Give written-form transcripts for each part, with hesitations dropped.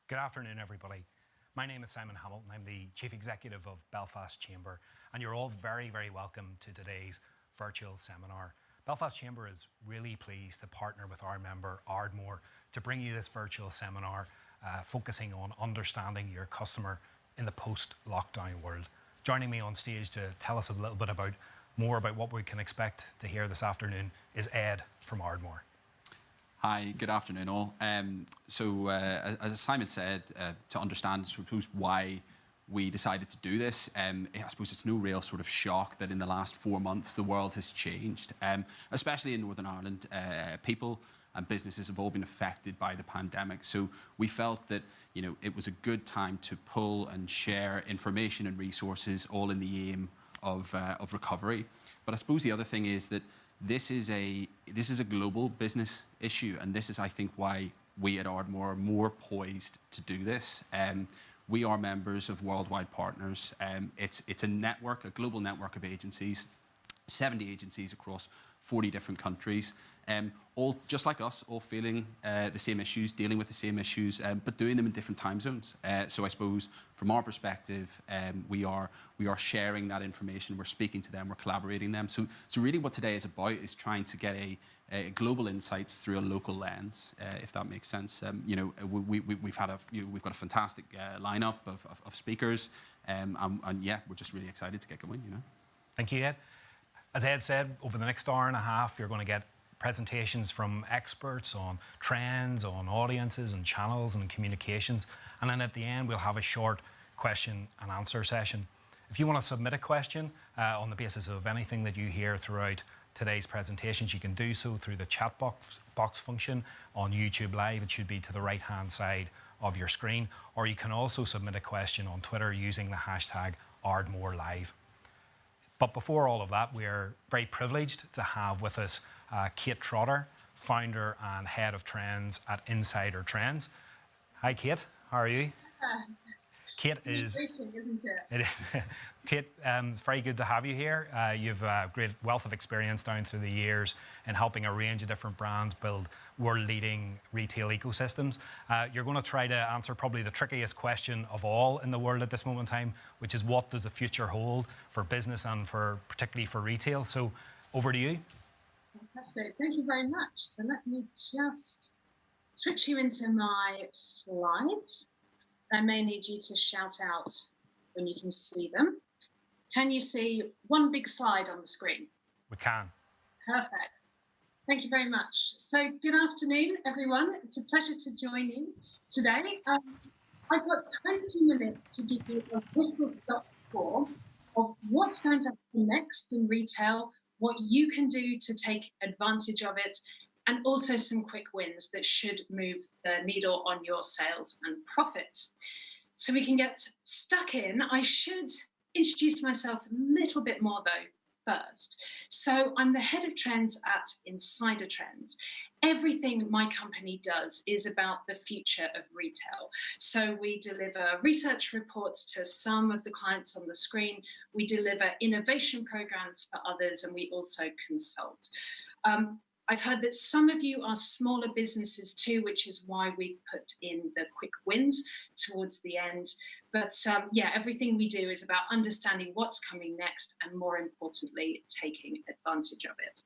Good afternoon, everybody. My name is Simon Hamilton. I'm the Chief Executive of Belfast Chamber, and you're all very, very welcome to today's virtual seminar. Belfast Chamber is really pleased to partner with our member, Ardmore, to bring you this virtual seminar focusing on understanding your customer in the post-lockdown world. Joining me on stage to tell us a little bit more about what we can expect to hear this afternoon is Ed from Ardmore. Hi, good afternoon all. As Simon said, to understand why we decided to do this, I suppose it's no real sort of shock that in the last 4 months the world has changed, especially in Northern Ireland. People and businesses have all been affected by the pandemic, so we felt that it was a good time to pull and share information and resources, all in the aim of recovery. But I suppose the other thing is that this is a global business issue, and this is, I think, why we at Ardmore are more poised to do this. We are members of worldwide partners. It's a network, a global network of agencies, 70 agencies across 40 different countries, all just like us, all feeling the same issues, dealing with the same issues, but doing them in different time zones. So I suppose from our perspective, we are sharing that information, we're speaking to them, we're collaborating them. So really what today is about is trying to get a global insights through a local lens, if that makes sense. We've got a fantastic lineup of speakers, and yeah, we're just really excited to get going. Thank you, Ed. As Ed said, over the next hour and a half, you're going to get presentations from experts on trends, on audiences and channels and communications. And then at the end, we'll have a short question and answer session. If you want to submit a question on the basis of anything that you hear throughout today's presentations, you can do so through the chat box function on YouTube Live. It should be to the right-hand side of your screen. Or you can also submit a question on Twitter using the hashtag #ArdmoreLive. But before all of that, we're very privileged to have with us Kate Trotter, founder and head of trends at Insider Trends. Hi, Kate. How are you? Kate is. Isn't it? It is. Kate, it's very good to have you here. You've a great wealth of experience down through the years in helping a range of different brands build world-leading retail ecosystems. You're going to try to answer probably the trickiest question of all in the world at this moment in time, which is what does the future hold for business and particularly for retail? So over to you. Fantastic. Thank you very much. So let me just switch you into my slides. I may need you to shout out when you can see them. Can you see one big slide on the screen? We can. Perfect. Thank you very much. So good afternoon, everyone. It's a pleasure to join you today. I've got 20 minutes to give you a whistle-stop tour of what's going to happen next in retail, what you can do to take advantage of it, and also some quick wins that should move the needle on your sales and profits. So we can get stuck in. I should introduce myself a little bit more though first. So I'm the head of trends at Insider Trends. Everything my company does is about the future of retail. So we deliver research reports to some of the clients on the screen. We deliver innovation programs for others, and we also consult. I've heard that some of you are smaller businesses too, which is why we've put in the quick wins towards the end. But yeah, everything we do is about understanding what's coming next and, more importantly, taking advantage of it.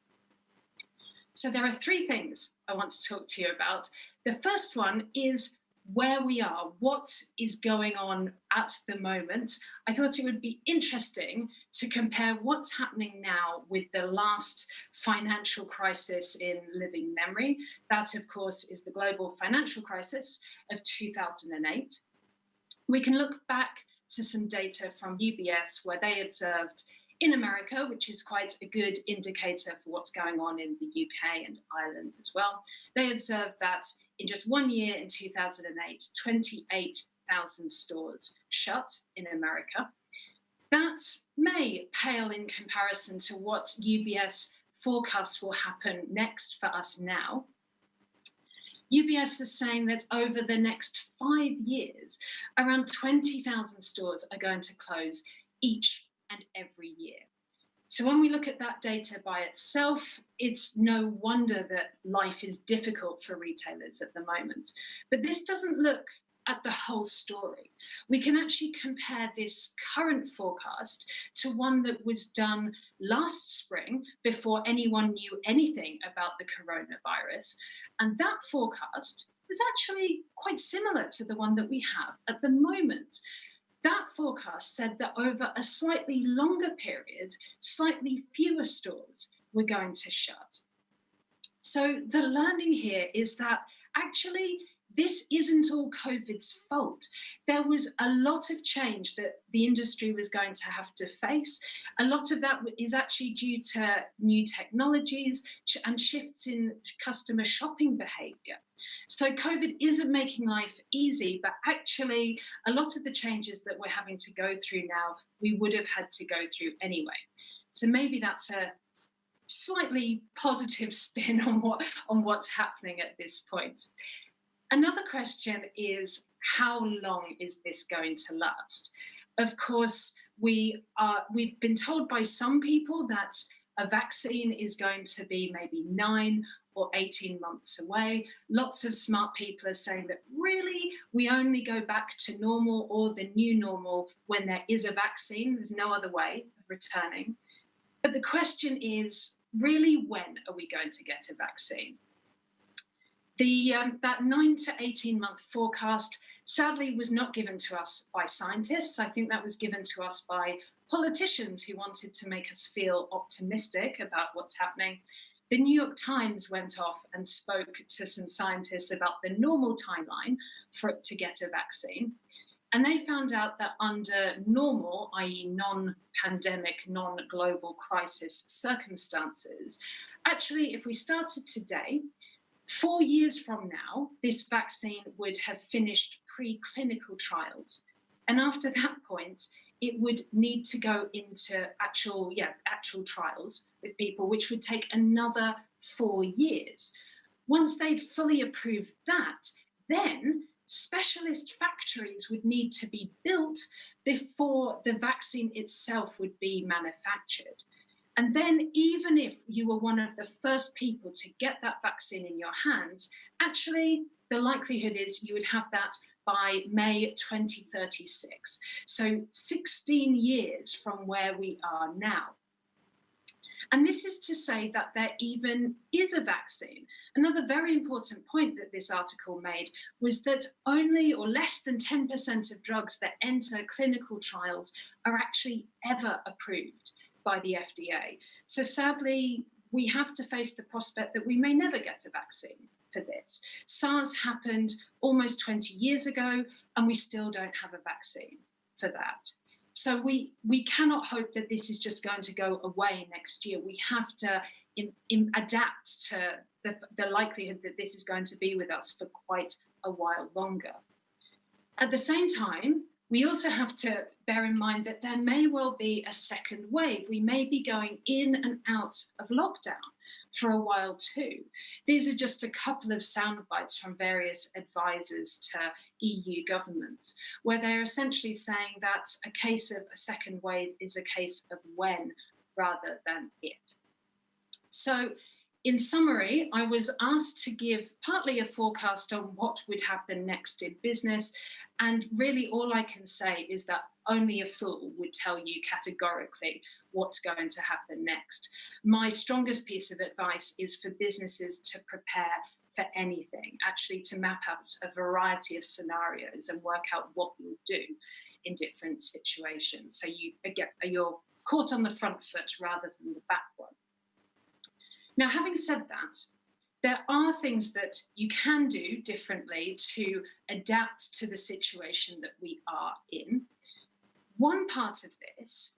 So there are 3 things I want to talk to you about. The first one is where we are, what is going on at the moment. I thought it would be interesting to compare what's happening now with the last financial crisis in living memory. That, of course, is the global financial crisis of 2008. We can look back to some data from UBS where they observed in America, which is quite a good indicator for what's going on in the UK and Ireland as well. They observed that in just 1 year, in 2008, 28,000 stores shut in America. That may pale in comparison to what UBS forecasts will happen next for us now. UBS is saying that over the next 5 years, around 20,000 stores are going to close each and every year. So when we look at that data by itself, it's no wonder that life is difficult for retailers at the moment. But this doesn't look at the whole story. We can actually compare this current forecast to one that was done last spring before anyone knew anything about the coronavirus. And that forecast was actually quite similar to the one that we have at the moment. That forecast said that over a slightly longer period, slightly fewer stores were going to shut. So the learning here is that actually this isn't all COVID's fault. There was a lot of change that the industry was going to have to face. A lot of that is actually due to new technologies and shifts in customer shopping behaviour. So COVID isn't making life easy, but actually a lot of the changes that we're having to go through now, we would have had to go through anyway. So maybe that's a slightly positive spin on what's happening at this point. Another question is, how long is this going to last? Of course, we've been told by some people that a vaccine is going to be maybe 9 or 18 months away. Lots of smart people are saying that really we only go back to normal or the new normal when there is a vaccine. There's no other way of returning. But the question is, really, when are we going to get a vaccine? That 9 to 18 month forecast sadly was not given to us by scientists. I think that was given to us by politicians who wanted to make us feel optimistic about what's happening. The New York Times went off and spoke to some scientists about the normal timeline for it to get a vaccine. And they found out that under normal, i.e. non-pandemic, non-global crisis circumstances, actually, if we started today, 4 years from now, this vaccine would have finished preclinical trials. And after that point, it would need to go into actual trials with people, which would take another 4 years. Once they'd fully approved that, then specialist factories would need to be built before the vaccine itself would be manufactured. And then even if you were one of the first people to get that vaccine in your hands, actually the likelihood is you would have that by May 2036. So 16 years from where we are now. And this is to say that there even is a vaccine. Another very important point that this article made was that only or less than 10% of drugs that enter clinical trials are actually ever approved by the FDA. So sadly, we have to face the prospect that we may never get a vaccine for this. SARS happened almost 20 years ago, and we still don't have a vaccine for that. So we cannot hope that this is just going to go away next year. We have to adapt to the likelihood that this is going to be with us for quite a while longer. At the same time, we also have to bear in mind that there may well be a second wave. We may be going in and out of lockdown for a while too. These are just a couple of sound bites from various advisors to EU governments, where they're essentially saying that a case of a second wave is a case of when rather than if. So in summary, I was asked to give partly a forecast on what would happen next in business. And really all I can say is that only a fool would tell you categorically what's going to happen next. My strongest piece of advice is for businesses to prepare for anything, actually to map out a variety of scenarios and work out what you'll do in different situations. So you're caught on the front foot rather than the back one. Now, having said that, there are things that you can do differently to adapt to the situation that we are in. One part of this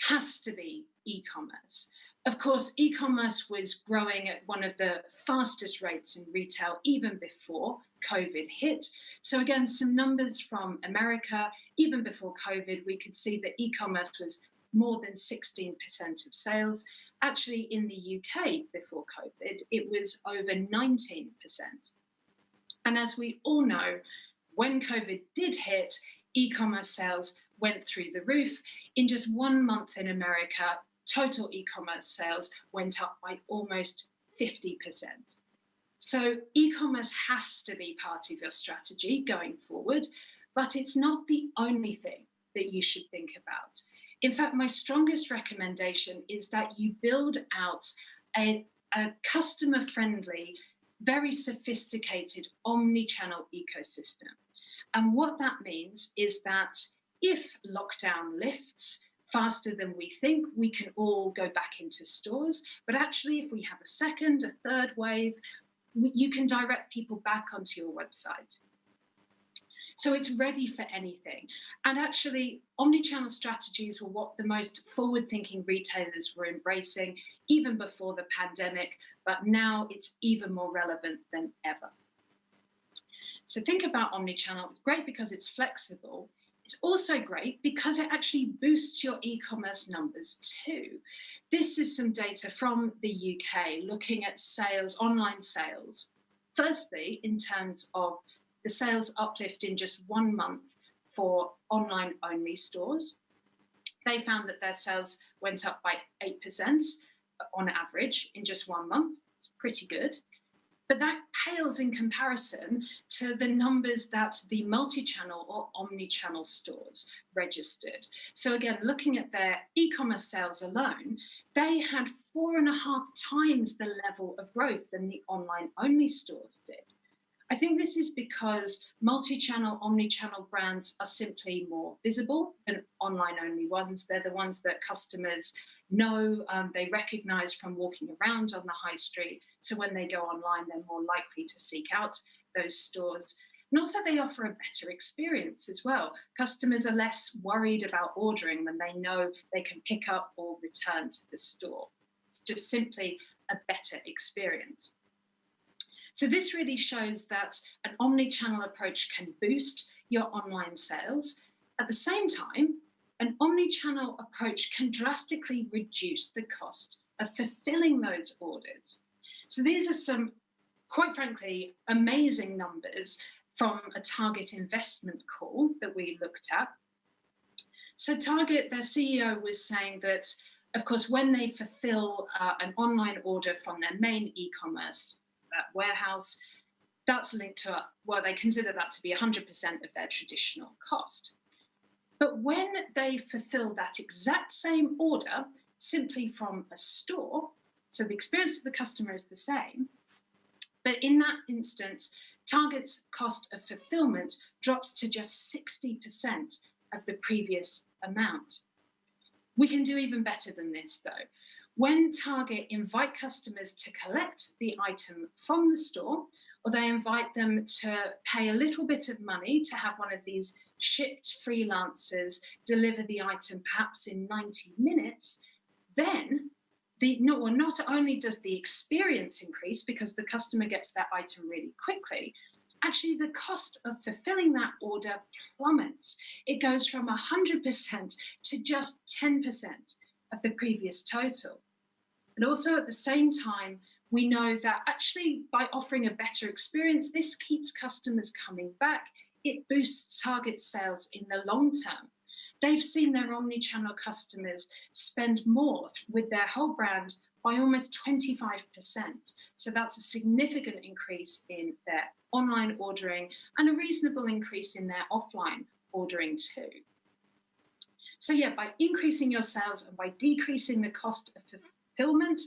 has to be e-commerce. Of course, e-commerce was growing at one of the fastest rates in retail even before COVID hit. So again, some numbers from America, even before COVID, we could see that e-commerce was more than 16% of sales. Actually, in the UK before COVID, it was over 19%. And as we all know, when COVID did hit, e-commerce sales went through the roof. In just 1 month in America, total e-commerce sales went up by almost 50%. So e-commerce has to be part of your strategy going forward, but it's not the only thing that you should think about. In fact, my strongest recommendation is that you build out a customer-friendly, very sophisticated omni-channel ecosystem. And what that means is that if lockdown lifts faster than we think, we can all go back into stores. But actually, if we have a second, a third wave, you can direct people back onto your website. So it's ready for anything. And actually, omni-channel strategies were what the most forward-thinking retailers were embracing even before the pandemic, but now it's even more relevant than ever. So think about omni-channel. It's great because it's flexible. It's also great because it actually boosts your e-commerce numbers too. This is some data from the UK looking at sales, online sales. Firstly, in terms of the sales uplift in just 1 month for online-only stores. They found that their sales went up by 8% on average in just 1 month. It's pretty good. But that pales in comparison to the numbers that the multi-channel or omni-channel stores registered. So again, looking at their e-commerce sales alone, they had 4.5 times the level of growth than the online-only stores did. I think this is because multi-channel, omni-channel brands are simply more visible than online-only ones. They're the ones that customers know, they recognize from walking around on the high street. So when they go online, they're more likely to seek out those stores. And also they offer a better experience as well. Customers are less worried about ordering when they know they can pick up or return to the store. It's just simply a better experience. So this really shows that an omni-channel approach can boost your online sales. At the same time, an omni-channel approach can drastically reduce the cost of fulfilling those orders. So these are some, quite frankly, amazing numbers from a Target investment call that we looked at. So Target, their CEO was saying that, of course, when they fulfill an online order from their main e-commerce warehouse, that's linked to, well, they consider that to be 100% of their traditional cost. But when they fulfill that exact same order simply from a store, so the experience of the customer is the same, but in that instance, Target's cost of fulfillment drops to just 60% of the previous amount. We can do even better than this, though. When Target invite customers to collect the item from the store, or they invite them to pay a little bit of money to have one of these shipped freelancers deliver the item perhaps in 90 minutes, then not only does the experience increase because the customer gets that item really quickly, actually the cost of fulfilling that order plummets. It goes from 100% to just 10% of the previous total. And also at the same time, we know that actually by offering a better experience, this keeps customers coming back. It boosts Target sales in the long term. They've seen their omni-channel customers spend more with their whole brand by almost 25%. So that's a significant increase in their online ordering and a reasonable increase in their offline ordering too. So yeah, by increasing your sales and by decreasing the cost of fulfillment,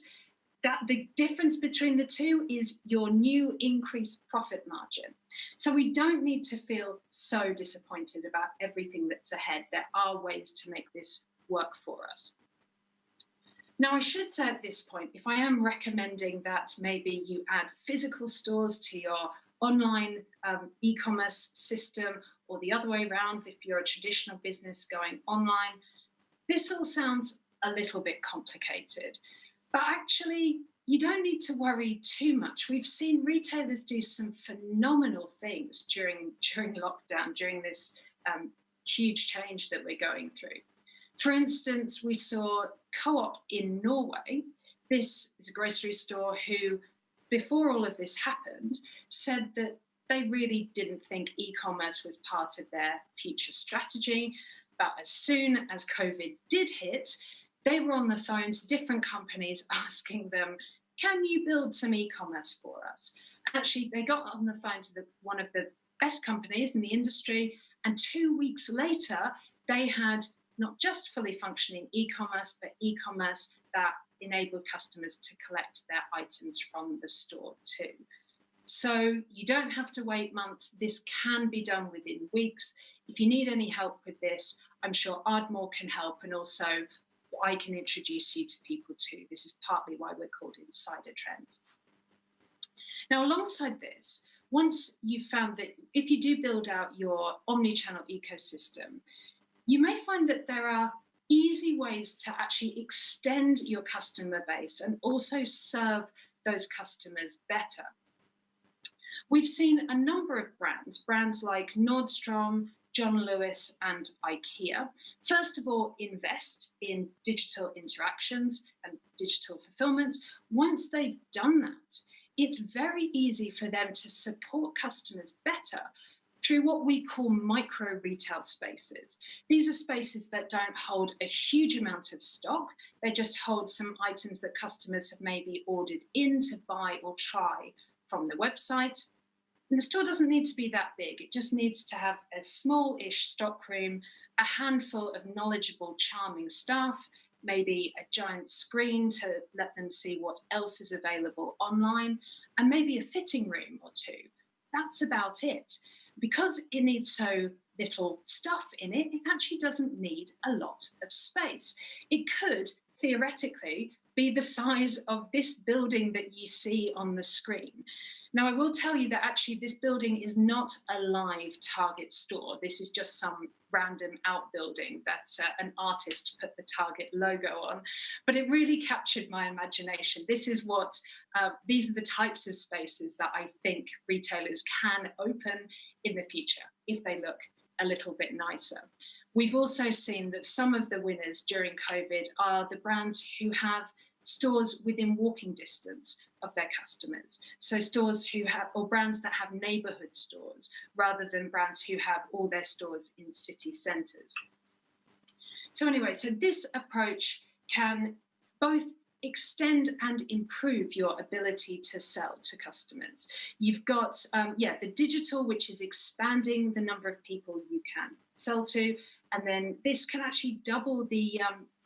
that the difference between the two is your new increased profit margin. So we don't need to feel so disappointed about everything that's ahead. There are ways to make this work for us. Now, I should say at this point, if I am recommending that maybe you add physical stores to your online e-commerce system, or the other way around, if you're a traditional business going online, this all sounds a little bit complicated. But actually, you don't need to worry too much. We've seen retailers do some phenomenal things during lockdown, during this huge change that we're going through. For instance, we saw Co-op in Norway. This is a grocery store who, before all of this happened, said that they really didn't think e-commerce was part of their future strategy. But as soon as COVID did hit, they were on the phone to different companies asking them, can you build some e-commerce for us? Actually, they got on the phone to one of the best companies in the industry, and 2 weeks later, they had not just fully functioning e-commerce, but e-commerce that enabled customers to collect their items from the store too. So you don't have to wait months. This can be done within weeks. If you need any help with this, I'm sure Ardmore can help, and also I can introduce you to people too. This is partly why we're called Insider Trends. Now, alongside this, once you've found that if you do build out your omni-channel ecosystem, you may find that there are easy ways to actually extend your customer base and also serve those customers better. We've seen a number of brands like Nordstrom, John Lewis, and IKEA, first of all, invest in digital interactions and digital fulfillment. Once they've done that, it's very easy for them to support customers better through what we call micro retail spaces. These are spaces that don't hold a huge amount of stock. They just hold some items that customers have maybe ordered in to buy or try from the website. And the store doesn't need to be that big. It just needs to have a small-ish stockroom, a handful of knowledgeable, charming staff, maybe a giant screen to let them see what else is available online, and maybe a fitting room or two. That's about it. Because it needs so little stuff in it, it actually doesn't need a lot of space. It could, theoretically, be the size of this building that you see on the screen. Now, I will tell you that actually this building is not a live Target store. This is just some random outbuilding that an artist put the Target logo on. But it really captured my imagination. This is what, these are the types of spaces that I think retailers can open in the future if they look a little bit nicer. We've also seen that some of the winners during COVID are the brands who have stores within walking distance of their customers. So stores who have, or brands that have neighborhood stores, rather than brands who have all their stores in city centers. So anyway, so this approach can both extend and improve your ability to sell to customers. You've got, the digital, which is expanding the number of people you can sell to, and then this can actually double the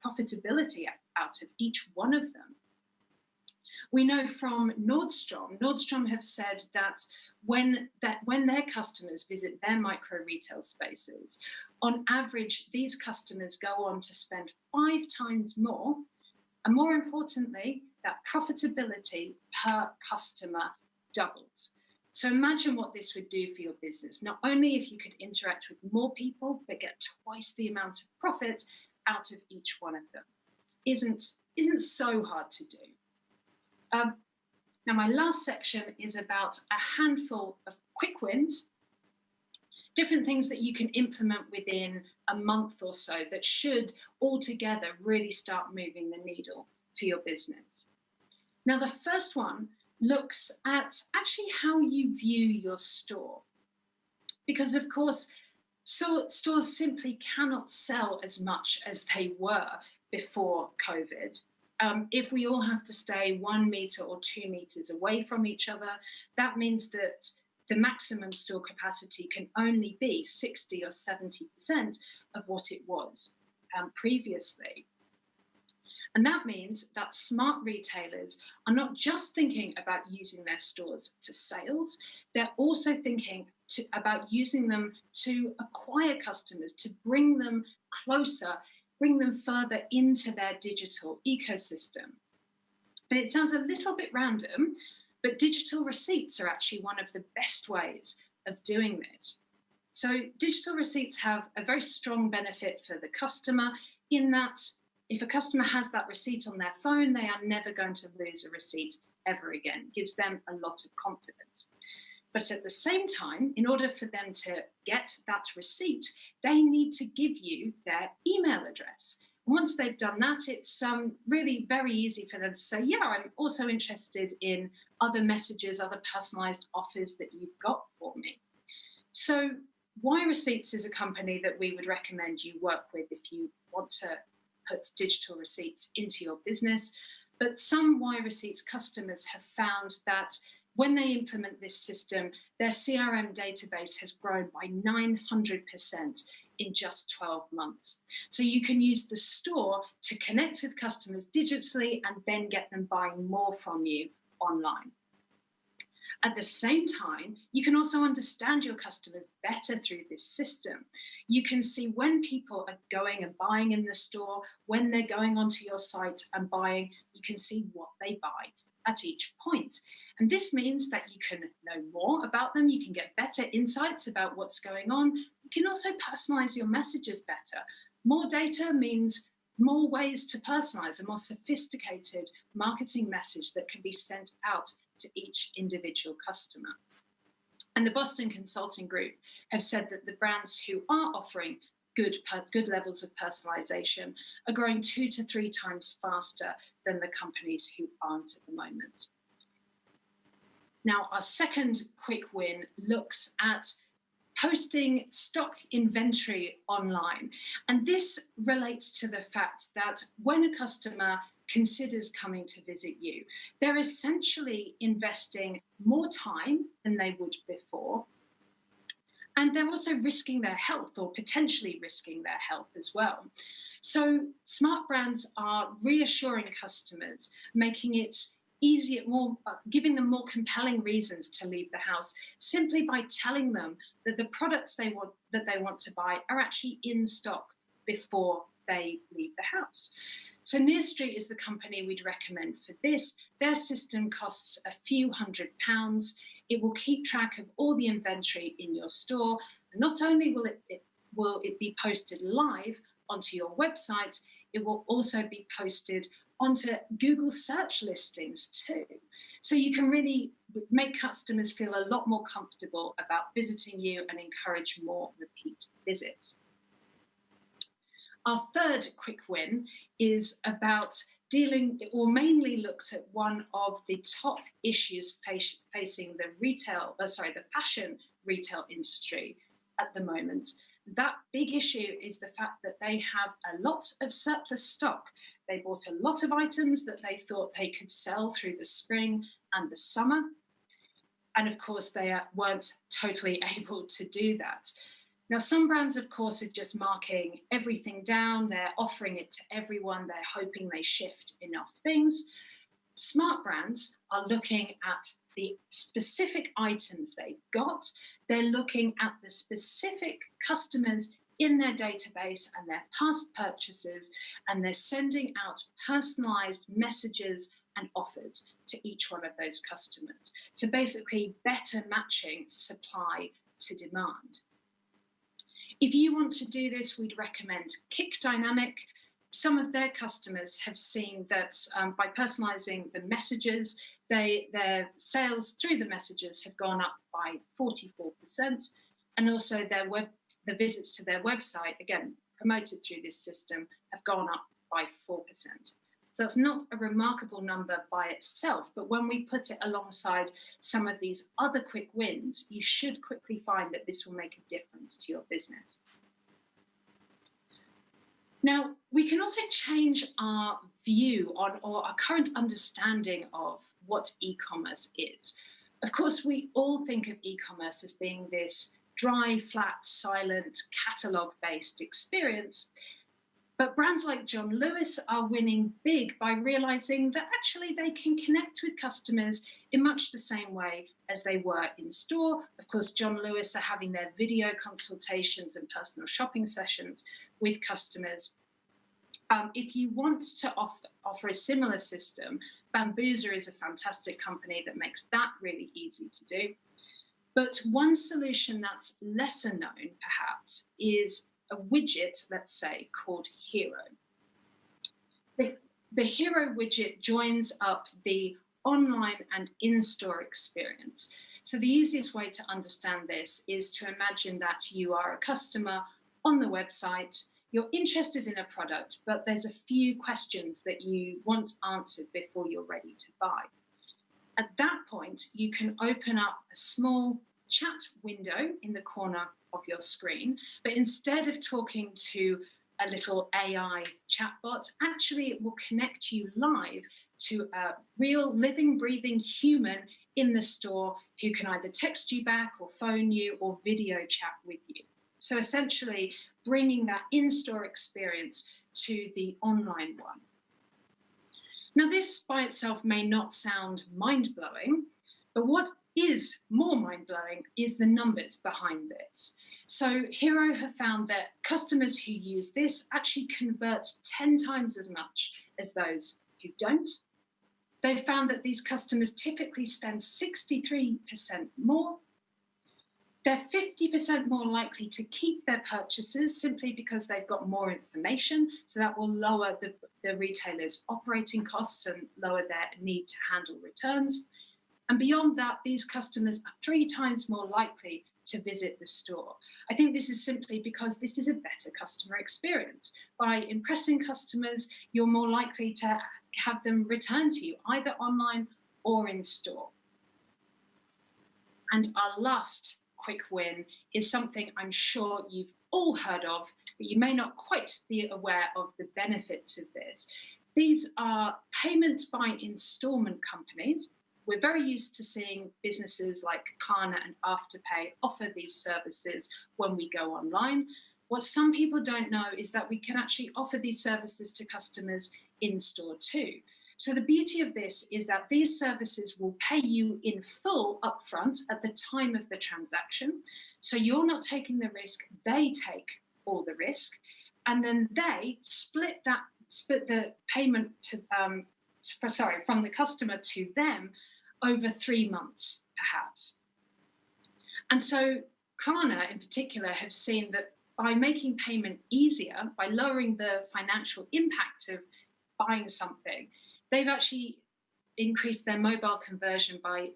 profitability out of each one of them. We know from Nordstrom have said that when their customers visit their micro retail spaces, on average, these customers go on to spend 5 times more, and more importantly, that profitability per customer doubles. So imagine what this would do for your business. Not only if you could interact with more people, but get twice the amount of profit out of each one of them. It isn't so hard to do. Now, my last section is about a handful of quick wins, different things that you can implement within a month or so that should altogether really start moving the needle for your business. Now, the first one looks at actually how you view your store. Because, of course, stores simply cannot sell as much as they were before COVID. If we all have to stay 1 meter or 2 meters away from each other, that means that the maximum store capacity can only be 60 or 70% of what it was previously. And that means that smart retailers are not just thinking about using their stores for sales, they're also thinking about using them to acquire customers, to bring them closer, bring them further into their digital ecosystem. And it sounds a little bit random, but digital receipts are actually one of the best ways of doing this. So digital receipts have a very strong benefit for the customer in that if a customer has that receipt on their phone, they are never going to lose a receipt ever again. It gives them a lot of confidence. But at the same time, in order for them to get that receipt, they need to give you their email address. Once they've done that, it's really very easy for them to say, yeah, I'm also interested in other messages, other personalized offers that you've got for me. So Y Receipts is a company that we would recommend you work with if you want to put digital receipts into your business. But some Y Receipts customers have found that when they implement this system, their CRM database has grown by 900% in just 12 months. So you can use the store to connect with customers digitally and then get them buying more from you online. At the same time, you can also understand your customers better through this system. You can see when people are going and buying in the store, when they're going onto your site and buying, you can see what they buy at each point. And this means that you can know more about them, you can get better insights about what's going on. You can also personalize your messages better. More data means more ways to personalize, a more sophisticated marketing message that can be sent out to each individual customer. And the Boston Consulting Group have said that the brands who are offering good levels of personalization are growing 2 to 3 times faster than the companies who aren't at the moment. Now, our second quick win looks at posting stock inventory online. And this relates to the fact that when a customer considers coming to visit you, they're essentially investing more time than they would before. And they're also risking their health, or potentially risking their health as well. So smart brands are reassuring customers, making it easier, giving them more compelling reasons to leave the house, simply by telling them that the products they want to buy are actually in stock before they leave the house. So Near Street is the company we'd recommend for this. Their system costs a few £100s. It will keep track of all the inventory in your store. And not only will it be posted live onto your website, it will also be posted onto Google search listings too. So you can really make customers feel a lot more comfortable about visiting you and encourage more repeat visits. Our third quick win is about mainly looks at one of the top issues facing the fashion retail industry at the moment. That big issue is the fact that they have a lot of surplus stock. They bought a lot of items that they thought they could sell through the spring and the summer. And of course, they weren't totally able to do that. Now, some brands, of course, are just marking everything down. They're offering it to everyone. They're hoping they shift enough things. Smart brands are looking at the specific items they've got. They're looking at the specific customers in their database and their past purchases, and they're sending out personalized messages and offers to each one of those customers. So basically, better matching supply to demand. If you want to do this, we'd recommend Kick Dynamic. Some of their customers have seen that by personalizing the messages, their sales through the messages have gone up by 44%. And also the visits to their website, again, promoted through this system, have gone up by 4%. So that's not a remarkable number by itself, but when we put it alongside some of these other quick wins, you should quickly find that this will make a difference to your business. Now, we can also change our view on, or our current understanding of, what e-commerce is. Of course, we all think of e-commerce as being this dry, flat, silent, catalogue-based experience. But brands like John Lewis are winning big by realizing that actually they can connect with customers in much the same way as they were in store. Of course, John Lewis are having their video consultations and personal shopping sessions with customers. If you want to offer a similar system, Bambuser is a fantastic company that makes that really easy to do. But one solution that's lesser known, perhaps, is a widget, let's say, called Hero. The Hero widget joins up the online and in-store experience. So the easiest way to understand this is to imagine that you are a customer on the website, you're interested in a product, but there's a few questions that you want answered before you're ready to buy. At that point, you can open up a small chat window in the corner of your screen, but instead of talking to a little AI chatbot, actually it will connect you live to a real living, breathing human in the store who can either text you back or phone you or video chat with you. So essentially bringing that in-store experience to the online one. Now, this by itself may not sound mind-blowing, but what is more mind-blowing is the numbers behind this. So Hero have found that customers who use this actually convert 10 times as much as those who don't. They found that these customers typically spend 63% more. They're 50% more likely to keep their purchases simply because they've got more information. So that will lower the retailer's operating costs and lower their need to handle returns. And beyond that, these customers are 3 times more likely to visit the store. I think this is simply because this is a better customer experience. By impressing customers, you're more likely to have them return to you, either online or in store. And our last quick win is something I'm sure you've all heard of, but you may not quite be aware of the benefits of this. These are payment by installment companies. We're very used to seeing businesses like Klarna and Afterpay offer these services when we go online. What some people don't know is that we can actually offer these services to customers in store too. So the beauty of this is that these services will pay you in full upfront at the time of the transaction. So you're not taking the risk, they take all the risk, and then they split the payment to, from the customer to them over 3 months, perhaps. And so Klarna in particular have seen that by making payment easier, by lowering the financial impact of buying something, they've actually increased their mobile conversion by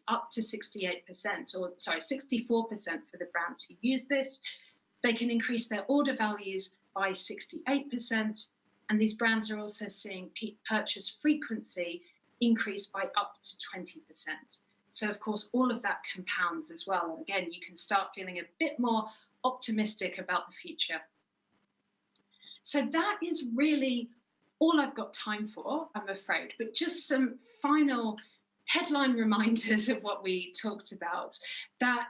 up to 68%, or 64% for the brands who use this. They can increase their order values by 68%, and these brands are also seeing purchase frequency increase by up to 20%. So of course, all of that compounds as well. And again, you can start feeling a bit more optimistic about the future. So that is really all I've got time for, I'm afraid, but just some final headline reminders of what we talked about, that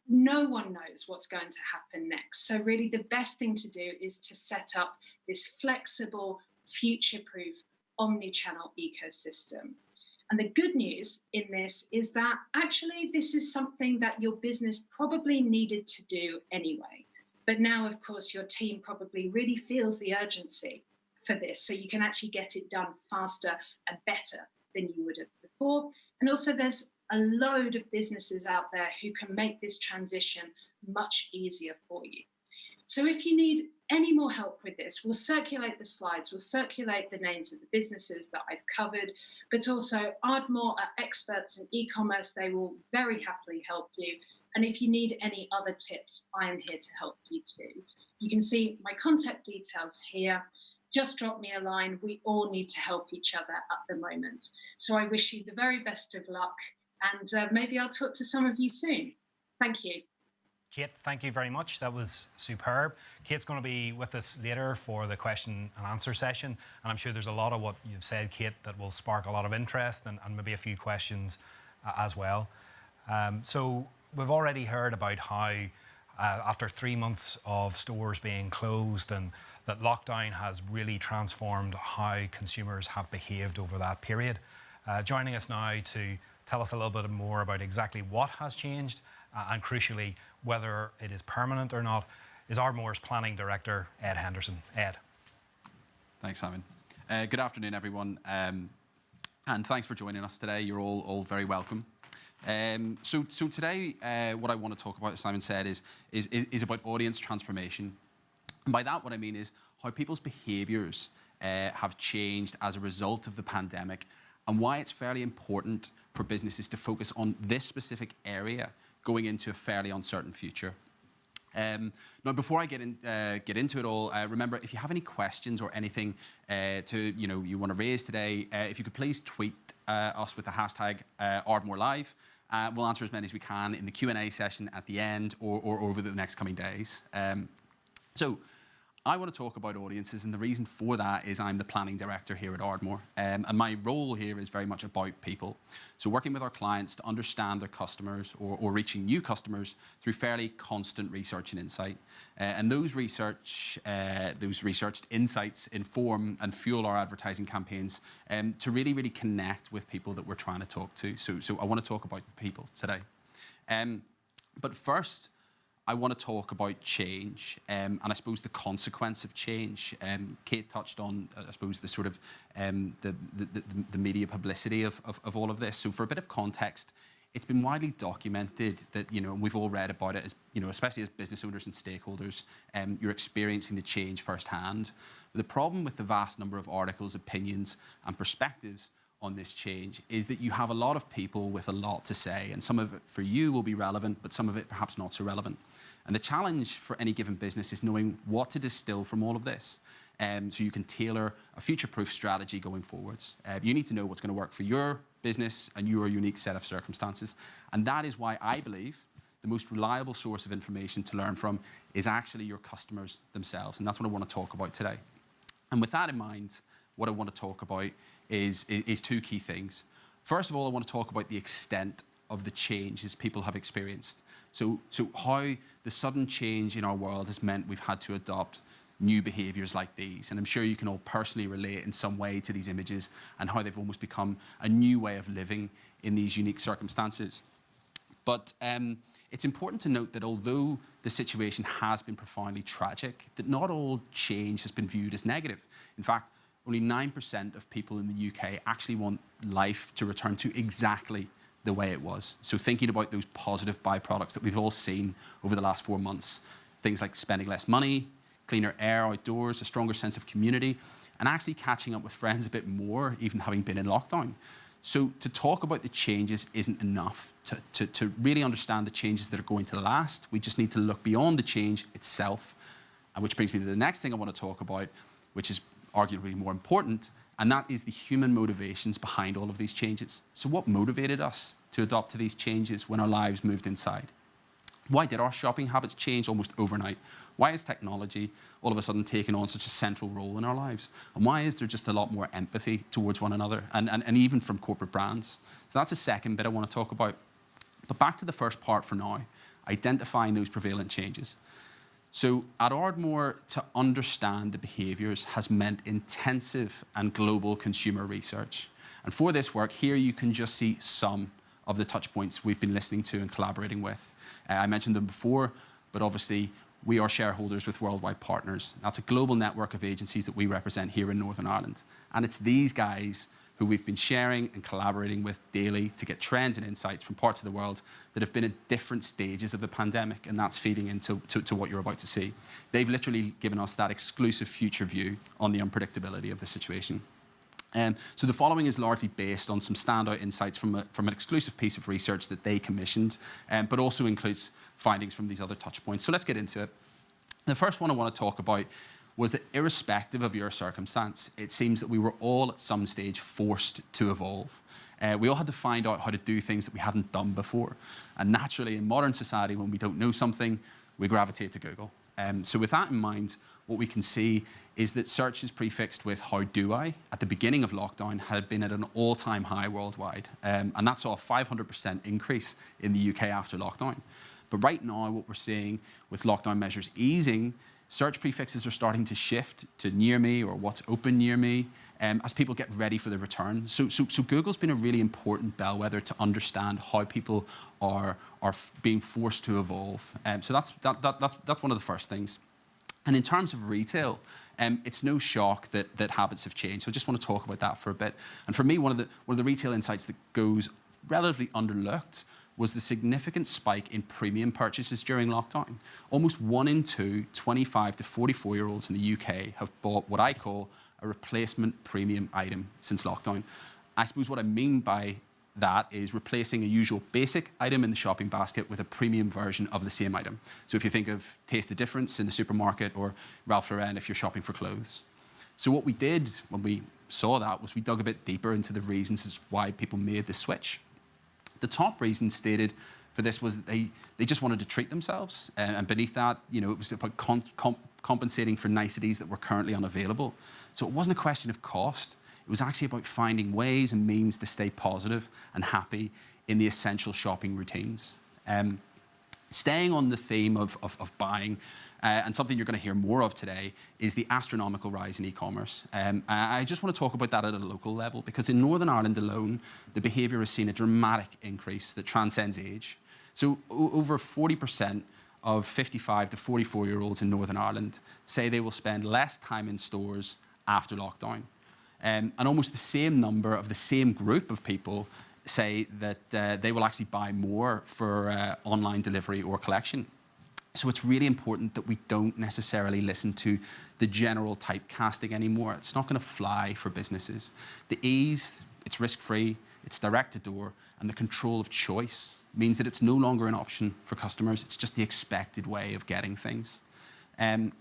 no one knows what's going to happen next. So really the best thing to do is to set up this flexible, future-proof, omni-channel ecosystem. And the good news in this is that actually this is something that your business probably needed to do anyway. But now, of course, your team probably really feels the urgency for this, so you can actually get it done faster and better than you would have before. And also there's a load of businesses out there who can make this transition much easier for you. So if you need any more help with this, we'll circulate the slides, we'll circulate the names of the businesses that I've covered, but also Ardmore are experts in e-commerce. They will very happily help you. And if you need any other tips, I am here to help you too. You can see my contact details here. Just drop me a line. We all need to help each other at the moment. So I wish you the very best of luck, and maybe I'll talk to some of you soon. Thank you. Kate, thank you very much. That was superb. Kate's going to be with us later for the question and answer session, and I'm sure there's a lot of what you've said, Kate, that will spark a lot of interest and maybe a few questions as well. So we've already heard about how after 3 months of stores being closed, and that lockdown has really transformed how consumers have behaved over that period. Joining us now to tell us a little bit more about exactly what has changed and crucially whether it is permanent or not is Ardmore's Planning Director, Ed Henderson. Ed. Thanks, Simon. Good afternoon, everyone, and thanks for joining us today. You're all very welcome. So today, what I want to talk about, as Simon said, is about audience transformation. And by that, what I mean is how people's behaviours have changed as a result of the pandemic, and why it's fairly important for businesses to focus on this specific area going into a fairly uncertain future. Now, before I get into it all, remember, if you have any questions or anything you want to raise today, if you could please tweet us with the hashtag #ArdmoreLive. We'll answer as many as we can in the Q&A session at the end or over the next coming days. So I want to talk about audiences, and the reason for that is I'm the planning director here at Ardmore, and my role here is very much about people. So working with our clients to understand their customers or reaching new customers through fairly constant research and insight. And those researched insights inform and fuel our advertising campaigns to really, really connect with people that we're trying to talk to. So I want to talk about people today. But first, I want to talk about change and I suppose the consequence of change. Kate touched on, I suppose, the sort of the media publicity of all of this. So for a bit of context, it's been widely documented that, we've all read about it, as, especially as business owners and stakeholders, you're experiencing the change firsthand. The problem with the vast number of articles, opinions, and perspectives on this change is that you have a lot of people with a lot to say, and some of it for you will be relevant, but some of it perhaps not so relevant. And the challenge for any given business is knowing what to distill from all of this, so you can tailor a future-proof strategy going forwards. You need to know what's going to work for your business and your unique set of circumstances. And that is why I believe the most reliable source of information to learn from is actually your customers themselves. And that's what I want to talk about today. And with that in mind, what I want to talk about is two key things. First of all, I want to talk about the extent of the changes people have experienced. So how the sudden change in our world has meant we've had to adopt new behaviours like these. And I'm sure you can all personally relate in some way to these images and how they've almost become a new way of living in these unique circumstances. But it's important to note that although the situation has been profoundly tragic, that not all change has been viewed as negative. In fact, only 9% of people in the UK actually want life to return to exactly the way it was. So thinking about those positive byproducts that we've all seen over the last 4 months, things like spending less money, cleaner air outdoors, a stronger sense of community, and actually catching up with friends a bit more, even having been in lockdown. So to talk about the changes isn't enough. To really understand the changes that are going to last, we just need to look beyond the change itself, which brings me to the next thing I want to talk about, which is arguably more important, and that is the human motivations behind all of these changes. So what motivated us to adopt to these changes when our lives moved inside? Why did our shopping habits change almost overnight? Why is technology all of a sudden taking on such a central role in our lives? And why is there just a lot more empathy towards one another and even from corporate brands? So that's the second bit I want to talk about. But back to the first part for now, identifying those prevalent changes. So at Ardmore, to understand the behaviours has meant intensive and global consumer research. And for this work, here you can just see some of the touch points we've been listening to and collaborating with. I mentioned them before, but obviously we are shareholders with worldwide partners. That's a global network of agencies that we represent here in Northern Ireland. And it's these guys who we've been sharing and collaborating with daily to get trends and insights from parts of the world that have been at different stages of the pandemic, and that's feeding into what you're about to see. They've literally given us that exclusive future view on the unpredictability of the situation. So the following is largely based on some standout insights from an exclusive piece of research that they commissioned, but also includes findings from these other touch points. So let's get into it. The first one I want to talk about was that irrespective of your circumstance, it seems that we were all at some stage forced to evolve. We all had to find out how to do things that we hadn't done before. And naturally, in modern society, when we don't know something, we gravitate to Google. So with that in mind, what we can see is that searches prefixed with "how do I" at the beginning of lockdown had been at an all-time high worldwide. And that saw a 500% increase in the UK after lockdown. But right now, what we're seeing with lockdown measures easing, search prefixes are starting to shift to "near me" or "what's open near me" as people get ready for the return. So Google's been a really important bellwether to understand how people are being forced to evolve. So that's one of the first things. And in terms of retail, it's no shock that habits have changed. So I just want to talk about that for a bit. And for me, one of the retail insights that goes relatively underlooked was the significant spike in premium purchases during lockdown. Almost 1 in 2 25 to 44-year-olds in the UK have bought what I call a replacement premium item since lockdown. I suppose what I mean by that is replacing a usual basic item in the shopping basket with a premium version of the same item. So if you think of Taste the Difference in the supermarket or Ralph Lauren if you're shopping for clothes. So what we did when we saw that was we dug a bit deeper into the reasons as why people made the switch. The top reason stated for this was that they just wanted to treat themselves, and beneath that, it was about compensating for niceties that were currently unavailable. So it wasn't a question of cost. It was actually about finding ways and means to stay positive and happy in the essential shopping routines. Staying on the theme of buying, and something you're going to hear more of today, is the astronomical rise in e-commerce. I just want to talk about that at a local level, because in Northern Ireland alone, the behaviour has seen a dramatic increase that transcends age. So over 40% of 55 to 44-year-olds in Northern Ireland say they will spend less time in stores after lockdown. And almost the same number of the same group of people say that they will actually buy more for online delivery or collection. So it's really important that we don't necessarily listen to the general typecasting anymore. It's not going to fly for businesses. The ease, it's risk-free, it's direct to door, and the control of choice means that it's no longer an option for customers. It's just the expected way of getting things. Moving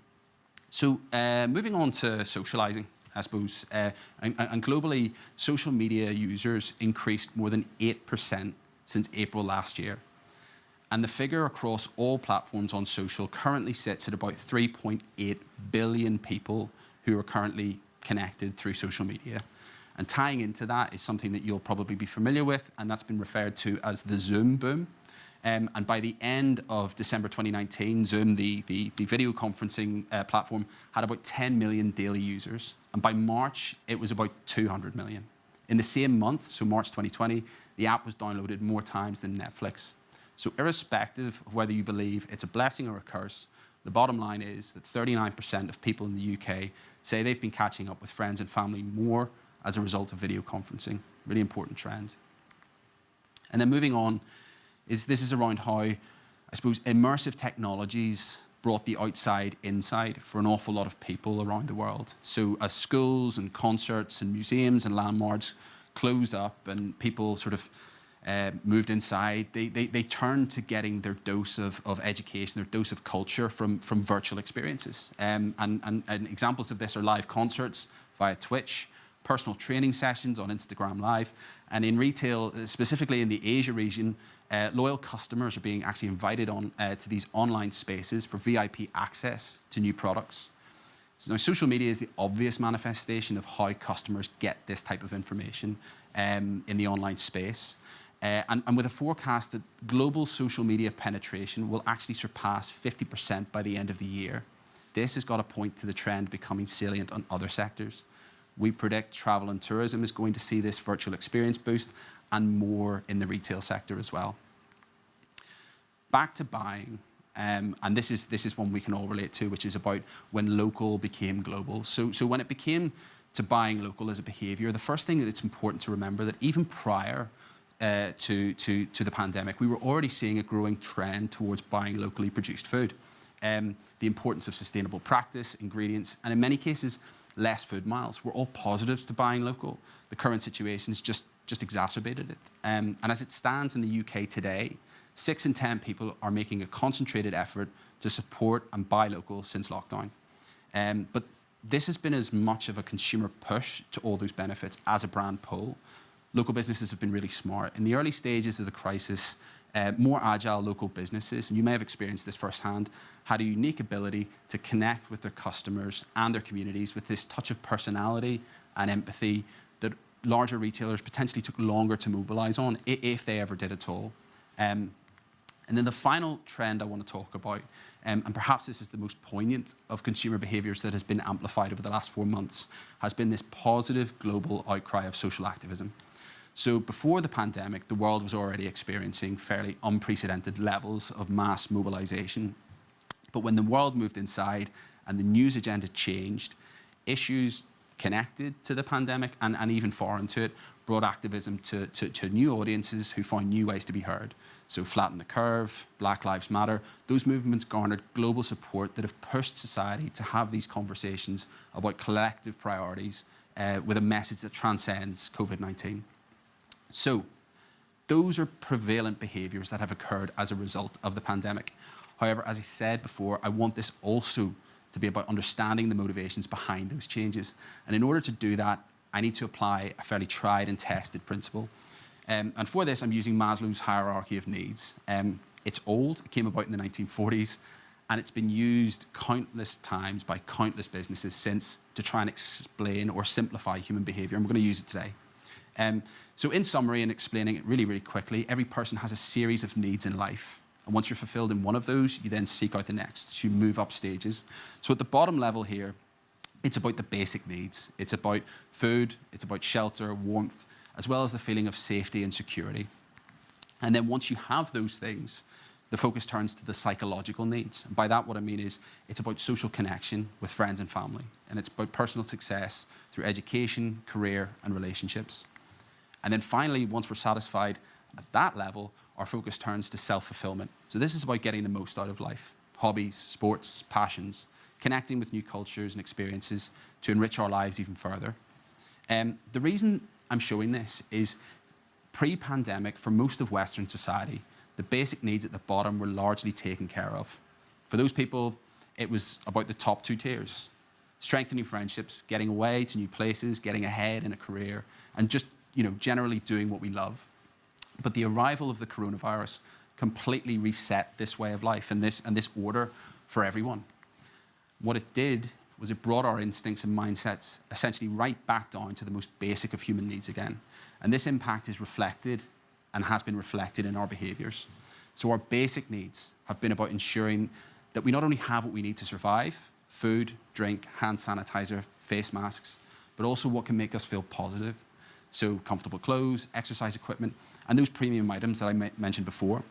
on to socializing, I suppose, and globally, social media users increased more than 8% since April last year. And the figure across all platforms on social currently sits at about 3.8 billion people who are currently connected through social media. And tying into that is something that you'll probably be familiar with, and that's been referred to as the Zoom boom. And by the end of December 2019, Zoom, the video conferencing platform, had about 10 million daily users. And by March, it was about 200 million. In the same month, so March 2020, the app was downloaded more times than Netflix. So irrespective of whether you believe it's a blessing or a curse, the bottom line is that 39% of people in the UK say they've been catching up with friends and family more as a result of video conferencing. Really important trend. And then moving on, this is around how, I suppose, immersive technologies brought the outside inside for an awful lot of people around the world. So as schools and concerts and museums and landmarks closed up and people sort of moved inside, they turned to getting their dose of education, their dose of culture from virtual experiences. And examples of this are live concerts via Twitch, personal training sessions on Instagram Live, and in retail, specifically in the Asia region, loyal customers are being actually invited on to these online spaces for VIP access to new products. So now social media is the obvious manifestation of how customers get this type of information in the online space. And with a forecast that global social media penetration will actually surpass 50% by the end of the year, this has got to point to the trend becoming salient on other sectors. We predict travel and tourism is going to see this virtual experience boost, and more in the retail sector as well. Back to buying, and this is one we can all relate to, which is about when local became global. So when it became to buying local as a behaviour, the first thing that it's important to remember that even prior to the pandemic, we were already seeing a growing trend towards buying locally produced food. The importance of sustainable practice, ingredients, and in many cases, less food miles were all positives to buying local. The current situation has just exacerbated it. And as it stands in the UK today, 6 in 10 people are making a concentrated effort to support and buy local since lockdown. But this has been as much of a consumer push to all those benefits as a brand pull. Local businesses have been really smart. In the early stages of the crisis, more agile local businesses, and you may have experienced this firsthand, had a unique ability to connect with their customers and their communities with this touch of personality and empathy that larger retailers potentially took longer to mobilise on, if they ever did at all. And then the final trend I want to talk about, and perhaps this is the most poignant of consumer behaviours that has been amplified over the last 4 months, has been this positive global outcry of social activism. So before the pandemic, the world was already experiencing fairly unprecedented levels of mass mobilisation. But when the world moved inside and the news agenda changed, issues connected to the pandemic and even foreign to it brought activism to new audiences who found new ways to be heard. So Flatten the Curve, Black Lives Matter, those movements garnered global support that have pushed society to have these conversations about collective priorities with a message that transcends COVID-19. So those are prevalent behaviours that have occurred as a result of the pandemic. However, as I said before, I want this also to be about understanding the motivations behind those changes. And in order to do that, I need to apply a fairly tried and tested principle. And for this, I'm using Maslow's hierarchy of needs. It's old, it came about in the 1940s, And it's been used countless times by countless businesses since to try and explain or simplify human behavior. And we're going to use it today. So in summary, and explaining it really, really quickly, every person has a series of needs in life. And once you're fulfilled in one of those, you then seek out the next. So you move up stages. So at the bottom level here, it's about the basic needs. It's about food, it's about shelter, warmth, as well as the feeling of safety and security. And then once you have those things, the focus turns to the psychological needs. And by that, what I mean is it's about social connection with friends and family. And it's about personal success through education, career, and relationships. And then finally, once we're satisfied at that level, our focus turns to self-fulfillment. So this is about getting the most out of life. Hobbies, sports, passions, connecting with new cultures and experiences to enrich our lives even further. The reason I'm showing this is pre-pandemic, for most of Western society, the basic needs at the bottom were largely taken care of. For those people, it was about the top two tiers: strengthening friendships, getting away to new places, getting ahead in a career, and just generally doing what we love. But the arrival of the coronavirus completely reset this way of life and this order for everyone. What it did was it brought our instincts and mindsets essentially right back down to the most basic of human needs again. And this impact is reflected and has been reflected in our behaviours. So our basic needs have been about ensuring that we not only have what we need to survive, food, drink, hand sanitizer, face masks, but also what can make us feel positive. So comfortable clothes, exercise equipment, and those premium items that I mentioned before.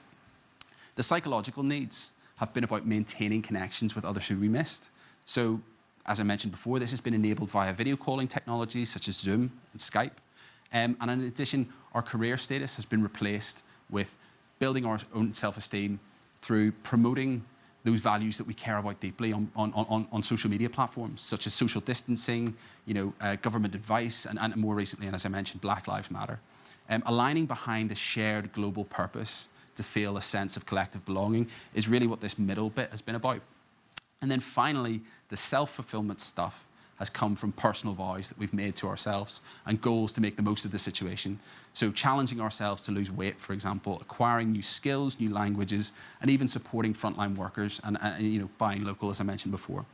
The psychological needs have been about maintaining connections with others who we missed. So, as I mentioned before, this has been enabled via video calling technologies such as Zoom and Skype. And in addition, our career status has been replaced with building our own self-esteem through promoting those values that we care about deeply on social media platforms, such as social distancing, government advice, and more recently, and as I mentioned, Black Lives Matter. Aligning behind a shared global purpose to feel a sense of collective belonging is really what this middle bit has been about. And then finally, the self-fulfillment stuff has come from personal vows that we've made to ourselves and goals to make the most of the situation. So challenging ourselves to lose weight, for example, acquiring new skills, new languages, and even supporting frontline workers and buying local, as I mentioned before.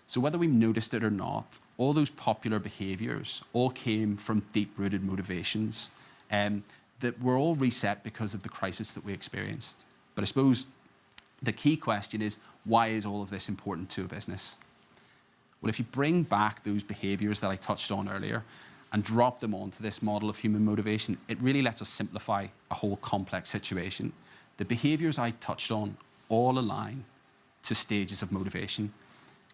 So whether we've noticed it or not, all those popular behaviours all came from deep-rooted motivations that were all reset because of the crisis that we experienced. But I suppose the key question is, why is all of this important to a business? Well, if you bring back those behaviours that I touched on earlier and drop them onto this model of human motivation, it really lets us simplify a whole complex situation. The behaviours I touched on all align to stages of motivation.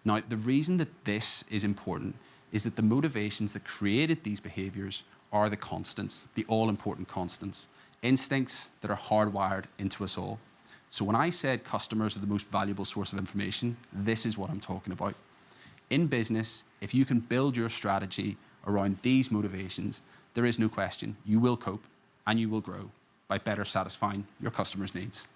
Now, the reason that this is important is that the motivations that created these behaviours are the constants, the all-important constants, instincts that are hardwired into us all. So when I said customers are the most valuable source of information, this is what I'm talking about. In business, if you can build your strategy around these motivations, there is no question you will cope and you will grow by better satisfying your customers' needs.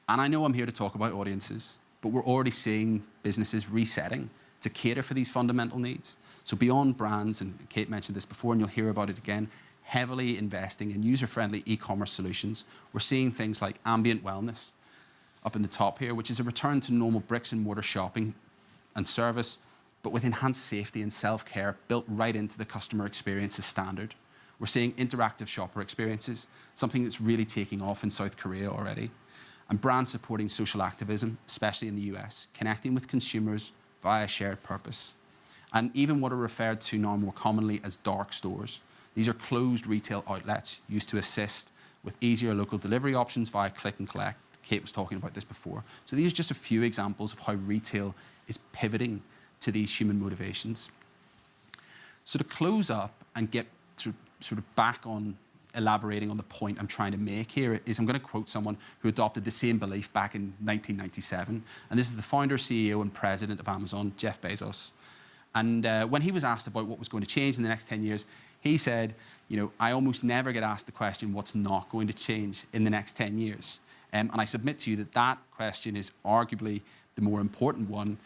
And I know I'm here to talk about audiences, but we're already seeing businesses resetting to cater for these fundamental needs. So beyond brands, and Kate mentioned this before, and you'll hear about it again, heavily investing in user-friendly e-commerce solutions, we're seeing things like ambient wellness up in the top here, which is a return to normal bricks and mortar shopping and service, but with enhanced safety and self-care built right into the customer experience as standard. We're seeing interactive shopper experiences, something that's really taking off in South Korea already, and brands supporting social activism, especially in the US, connecting with consumers via shared purpose. And even what are referred to now more commonly as dark stores. These are closed retail outlets used to assist with easier local delivery options via click and collect. Kate was talking about this before. So these are just a few examples of how retail is pivoting to these human motivations. So to close up and get sort of back on elaborating on the point I'm trying to make here is I'm going to quote someone who adopted the same belief back in 1997. And this is the founder, CEO, and president of Amazon, Jeff Bezos. And when he was asked about what was going to change in the next 10 years, he said, I almost never get asked the question, what's not going to change in the next 10 years? And I submit to you that that question is arguably the more important one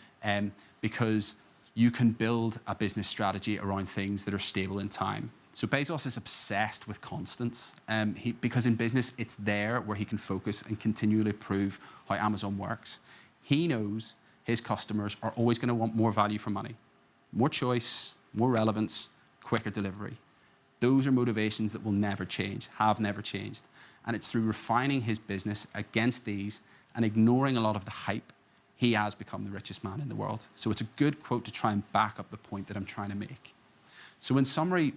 because you can build a business strategy around things that are stable in time. So Bezos is obsessed with constants because in business, it's there where he can focus and continually prove how Amazon works. He knows his customers are always going to want more value for money, more choice, more relevance, quicker delivery. Those are motivations that will never change, have never changed. And it's through refining his business against these and ignoring a lot of the hype, he has become the richest man in the world. So it's a good quote to try and back up the point that I'm trying to make. So in summary,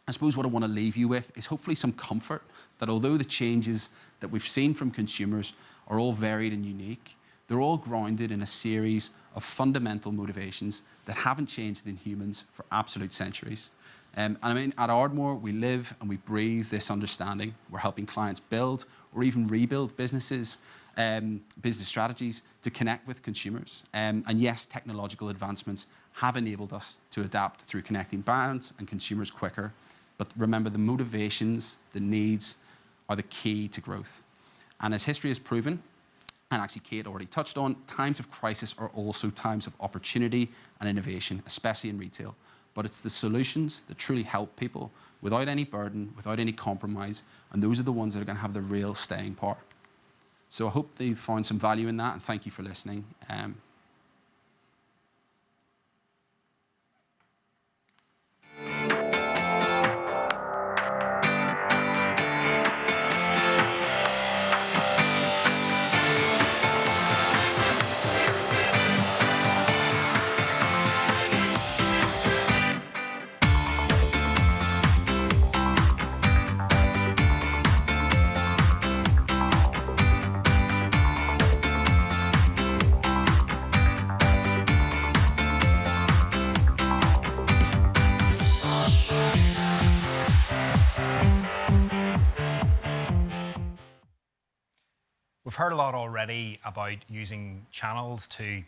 I suppose what I want to leave you with is hopefully some comfort that although the changes that we've seen from consumers are all varied and unique, they're all grounded in a series of fundamental motivations that haven't changed in humans for absolute centuries. And I mean, at Ardmore, we live and we breathe this understanding. We're helping clients build or even rebuild businesses, business strategies to connect with consumers. And yes, technological advancements have enabled us to adapt through connecting brands and consumers quicker. But remember, the motivations, the needs are the key to growth. And as history has proven, and actually Kate already touched on, times of crisis are also times of opportunity and innovation, especially in retail. But it's the solutions that truly help people without any burden, without any compromise, and those are the ones that are going to have the real staying power. So I hope that you found some value in that, and thank you for listening. We've heard a lot already about using channels to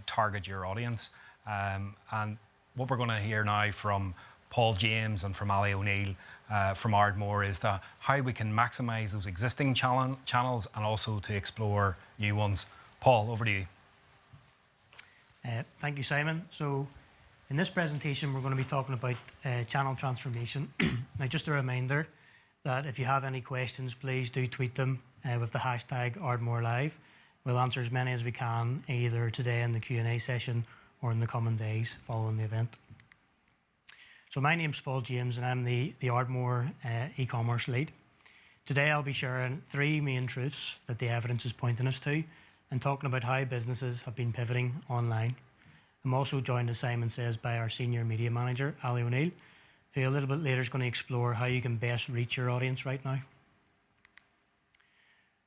target your audience. And what we're going to hear now from Paul James and from Ali O'Neill from Ardmore is how we can maximise those existing channels and also to explore new ones. Paul, over to you. Thank you, Simon. So in this presentation, we're going to be talking about channel transformation. Now, just a reminder that if you have any questions, please do tweet them with the hashtag #ArdmoreLive. We'll answer as many as we can, either today in the Q&A session or in the coming days following the event. So my name's Paul James and I'm the Ardmore e-commerce lead. Today I'll be sharing 3 main truths that the evidence is pointing us to and talking about how businesses have been pivoting online. I'm also joined, as Simon says, by our senior media manager, Ali O'Neill, who a little bit later is going to explore how you can best reach your audience right now.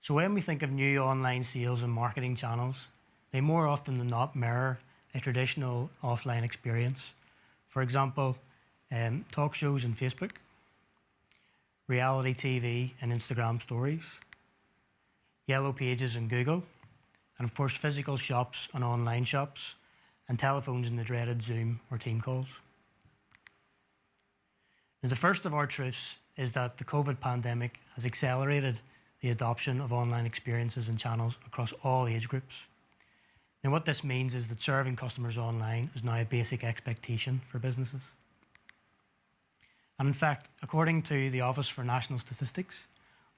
So when we think of new online sales and marketing channels, they more often than not mirror a traditional offline experience. For example, talk shows and Facebook, reality TV and Instagram stories, yellow pages and Google, and of course physical shops and online shops, and telephones and the dreaded Zoom or team calls. Now, the first of our truths is that the COVID pandemic has accelerated the adoption of online experiences and channels across all age groups. Now, what this means is that serving customers online is now a basic expectation for businesses. And in fact, according to the Office for National Statistics,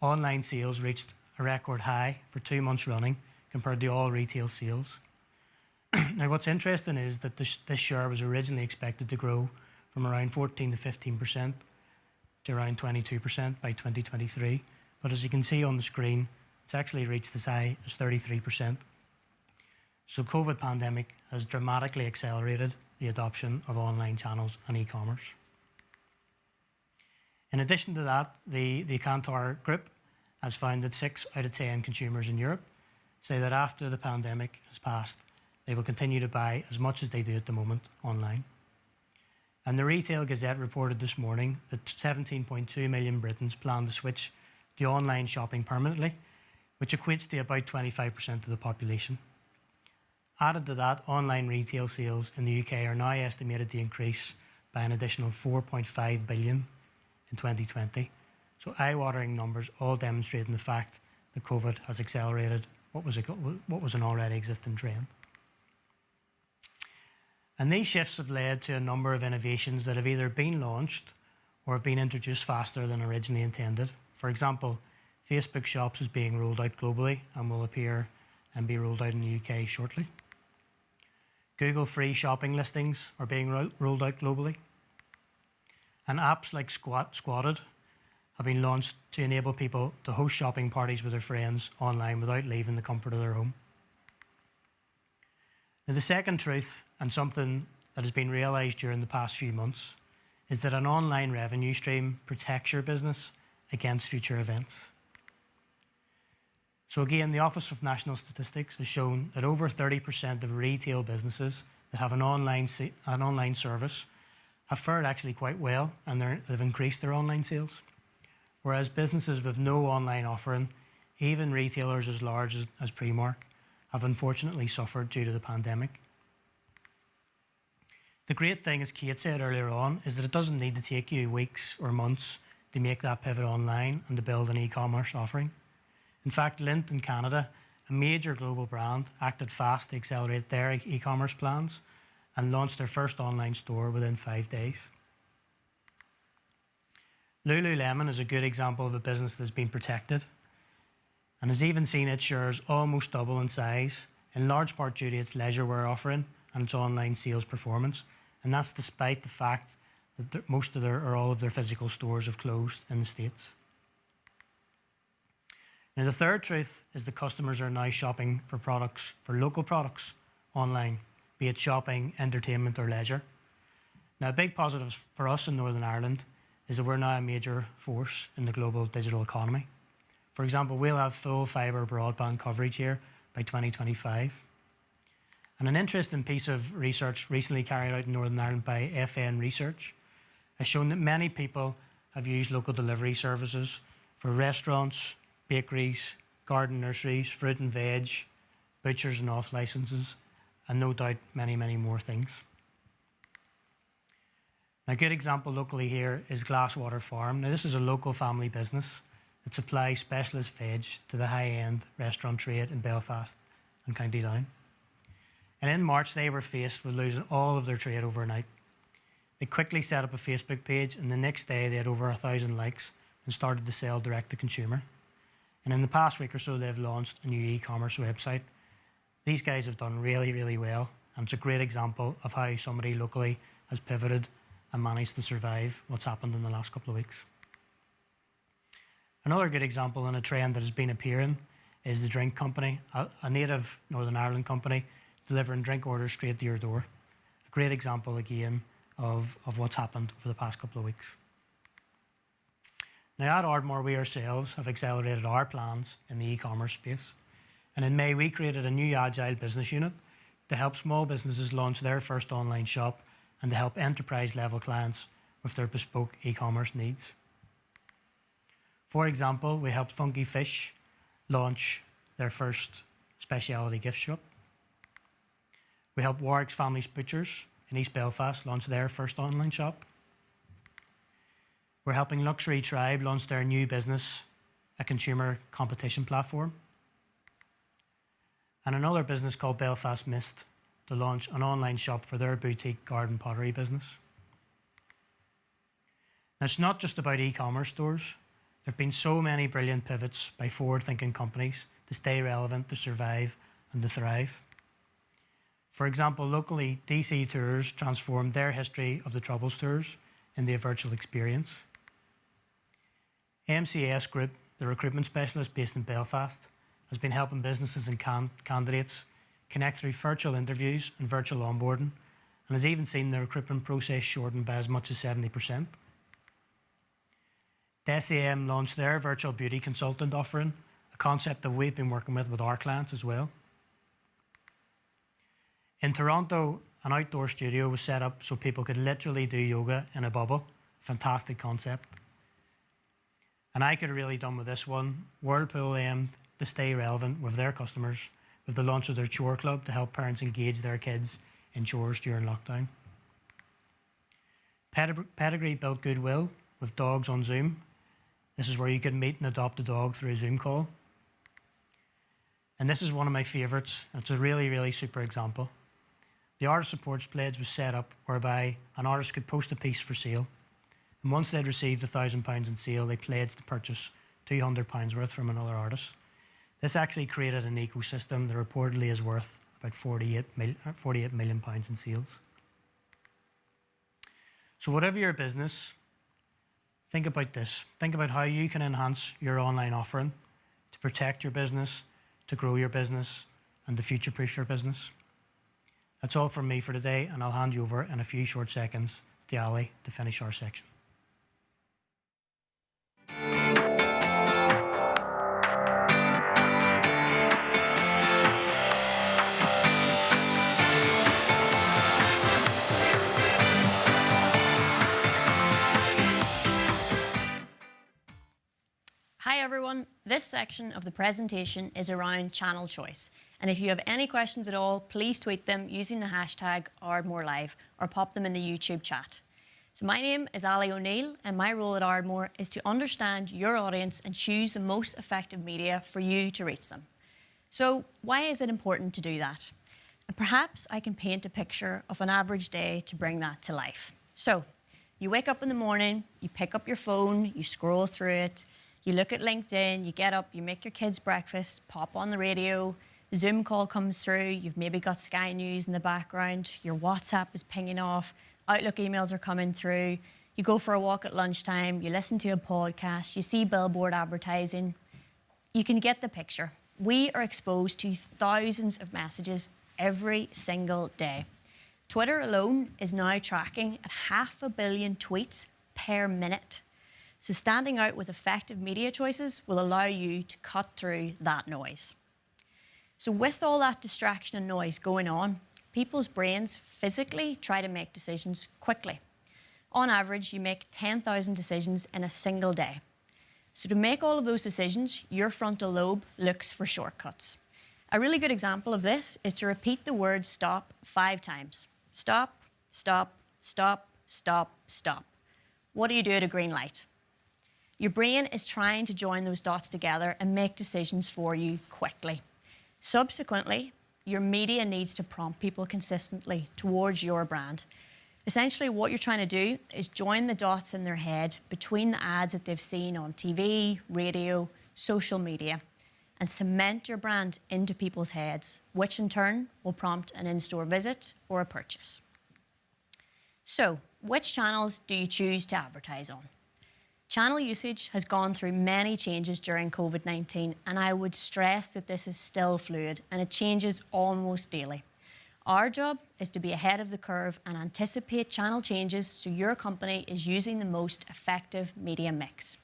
online sales reached a record high for 2 months running compared to all retail sales. Now, what's interesting is that this share was originally expected to grow from around 14 to 15% to around 22% by 2023. But as you can see on the screen, it's actually reached as high as 33%. So COVID pandemic has dramatically accelerated the adoption of online channels and e-commerce. In addition to that, the Kantar Group has found that 6 out of 10 consumers in Europe say that after the pandemic has passed, they will continue to buy as much as they do at the moment online. And the Retail Gazette reported this morning that 17.2 million Britons plan to switch to online shopping permanently, which equates to about 25% of the population. Added to that, online retail sales in the UK are now estimated to increase by an additional 4.5 billion in 2020. So eye-watering numbers, all demonstrating the fact that COVID has accelerated what was an already existing trend. And these shifts have led to a number of innovations that have either been launched or have been introduced faster than originally intended. For example, Facebook Shops is being rolled out globally and will appear and be rolled out in the UK shortly. Google free shopping listings are being rolled out globally. And apps like Squatted have been launched to enable people to host shopping parties with their friends online without leaving the comfort of their home. Now, the second truth, and something that has been realised during the past few months, is that an online revenue stream protects your business against future events. So again, the Office of National Statistics has shown that over 30% of retail businesses that have an online service have fared actually quite well, and they've increased their online sales. Whereas businesses with no online offering, even retailers as large as Primark, have unfortunately suffered due to the pandemic. The great thing, as Kate said earlier on, is that it doesn't need to take you weeks or months to make that pivot online and to build an e-commerce offering. In fact, Lindt in Canada, a major global brand, acted fast to accelerate their e-commerce plans and launched their first online store within 5 days. Lululemon is a good example of a business that's been protected and has even seen its shares almost double in size, in large part due to its leisurewear offering and its online sales performance. And that's despite the fact that most of their or all of their physical stores have closed in the States. Now, the third truth is that customers are now shopping for products, for local products online, be it shopping, entertainment or leisure. Now, a big positive for us in Northern Ireland is that we're now a major force in the global digital economy. For example, we'll have full fibre broadband coverage here by 2025. And an interesting piece of research recently carried out in Northern Ireland by FN Research has shown that many people have used local delivery services for restaurants, bakeries, garden nurseries, fruit and veg, butchers and off licences, and no doubt many, many more things. Now, a good example locally here is Glasswater Farm. Now, this is a local family business that supplies specialist veg to the high-end restaurant trade in Belfast and County Down. And in March, they were faced with losing all of their trade overnight. They quickly set up a Facebook page, and the next day they had over 1,000 likes and started to sell direct to consumer. And in the past week or so, they've launched a new e-commerce website. These guys have done really, really well, and it's a great example of how somebody locally has pivoted and managed to survive what's happened in the last couple of weeks. Another good example and a trend that has been appearing is the drink company, a native Northern Ireland company delivering drink orders straight to your door. A great example again of what's happened over the past couple of weeks. Now, at Ardmore, we ourselves have accelerated our plans in the e-commerce space. And in May, we created a new agile business unit to help small businesses launch their first online shop and to help enterprise-level clients with their bespoke e-commerce needs. For example, we helped Funky Fish launch their first specialty gift shop. We helped Warwick's Family's Butchers in East Belfast launch their first online shop. We're helping Luxury Tribe launch their new business, a consumer competition platform. And another business called Belfast Mist to launch an online shop for their boutique garden pottery business. Now, it's not just about e-commerce stores. There have been so many brilliant pivots by forward-thinking companies to stay relevant, to survive, and to thrive. For example, locally, DC Tours transformed their history of the Troubles tours into a virtual experience. MCS Group, the recruitment specialist based in Belfast, has been helping businesses and candidates connect through virtual interviews and virtual onboarding, and has even seen the recruitment process shortened by as much as 70%. SAM launched their virtual beauty consultant offering, a concept that we've been working with our clients as well. In Toronto, an outdoor studio was set up so people could literally do yoga in a bubble. Fantastic concept. And I could have really done with this one. Whirlpool aimed to stay relevant with their customers with the launch of their chore club to help parents engage their kids in chores during lockdown. Pedigree built goodwill with dogs on Zoom. This is where you can meet and adopt a dog through a Zoom call. And this is one of my favourites, and it's a really, really super example. The Artist Supports Pledge was set up whereby an artist could post a piece for sale, and once they'd received £1,000 in sale, they pledged to purchase £200 worth from another artist. This actually created an ecosystem that reportedly is worth about 48 million pounds in sales. So whatever your business, think about this. Think about how you can enhance your online offering to protect your business, to grow your business, and to future-proof your business. That's all from me for today, and I'll hand you over in a few short seconds to Ali to finish our section. Hi everyone, this section of the presentation is around channel choice. And if you have any questions at all, please tweet them using the hashtag #ArdmoreLive or pop them in the YouTube chat. So my name is Ali O'Neill and my role at Ardmore is to understand your audience and choose the most effective media for you to reach them. So why is it important to do that? And perhaps I can paint a picture of an average day to bring that to life. So you wake up in the morning, you pick up your phone, you scroll through it, you look at LinkedIn, you get up, you make your kids breakfast, pop on the radio, the Zoom call comes through, you've maybe got Sky News in the background, your WhatsApp is pinging off, Outlook emails are coming through, you go for a walk at lunchtime, you listen to a podcast, you see billboard advertising. You can get the picture. We are exposed to thousands of messages every single day. Twitter alone is now tracking at 500 million tweets per minute. So standing out with effective media choices will allow you to cut through that noise. So with all that distraction and noise going on, people's brains physically try to make decisions quickly. On average, you make 10,000 decisions in a single day. So to make all of those decisions, your frontal lobe looks for shortcuts. A really good example of this is to repeat the word stop 5 times. Stop, stop, stop, stop, stop. What do you do at a green light? Your brain is trying to join those dots together and make decisions for you quickly. Subsequently, your media needs to prompt people consistently towards your brand. Essentially, what you're trying to do is join the dots in their head between the ads that they've seen on TV, radio, social media, and cement your brand into people's heads, which in turn will prompt an in-store visit or a purchase. So, which channels do you choose to advertise on? Channel usage has gone through many changes during COVID-19, and I would stress that this is still fluid and it changes almost daily. Our job is to be ahead of the curve and anticipate channel changes so your company is using the most effective media mix.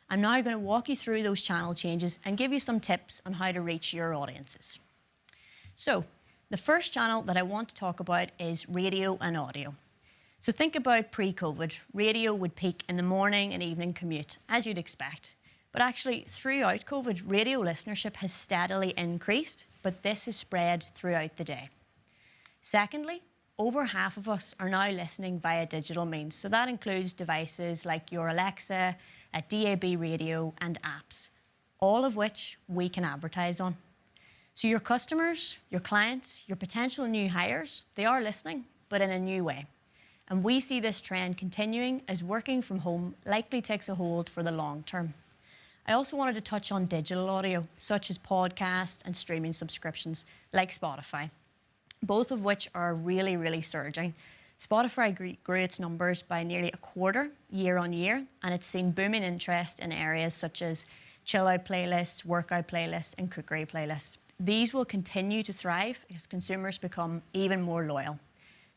I'm now going to walk you through those channel changes and give you some tips on how to reach your audiences. So, the first channel that I want to talk about is radio and audio. So think about pre-COVID, radio would peak in the morning and evening commute, as you'd expect. But actually, throughout COVID, radio listenership has steadily increased, but this is spread throughout the day. Secondly, over half of us are now listening via digital means. So that includes devices like your Alexa, a DAB radio, and apps, all of which we can advertise on. So your customers, your clients, your potential new hires, they are listening, but in a new way. And we see this trend continuing as working from home likely takes a hold for the long term. I also wanted to touch on digital audio, such as podcasts and streaming subscriptions like Spotify, both of which are really, really surging. Spotify grew its numbers by nearly a quarter year on year, and it's seen booming interest in areas such as chill out playlists, workout playlists, and cookery playlists. These will continue to thrive as consumers become even more loyal.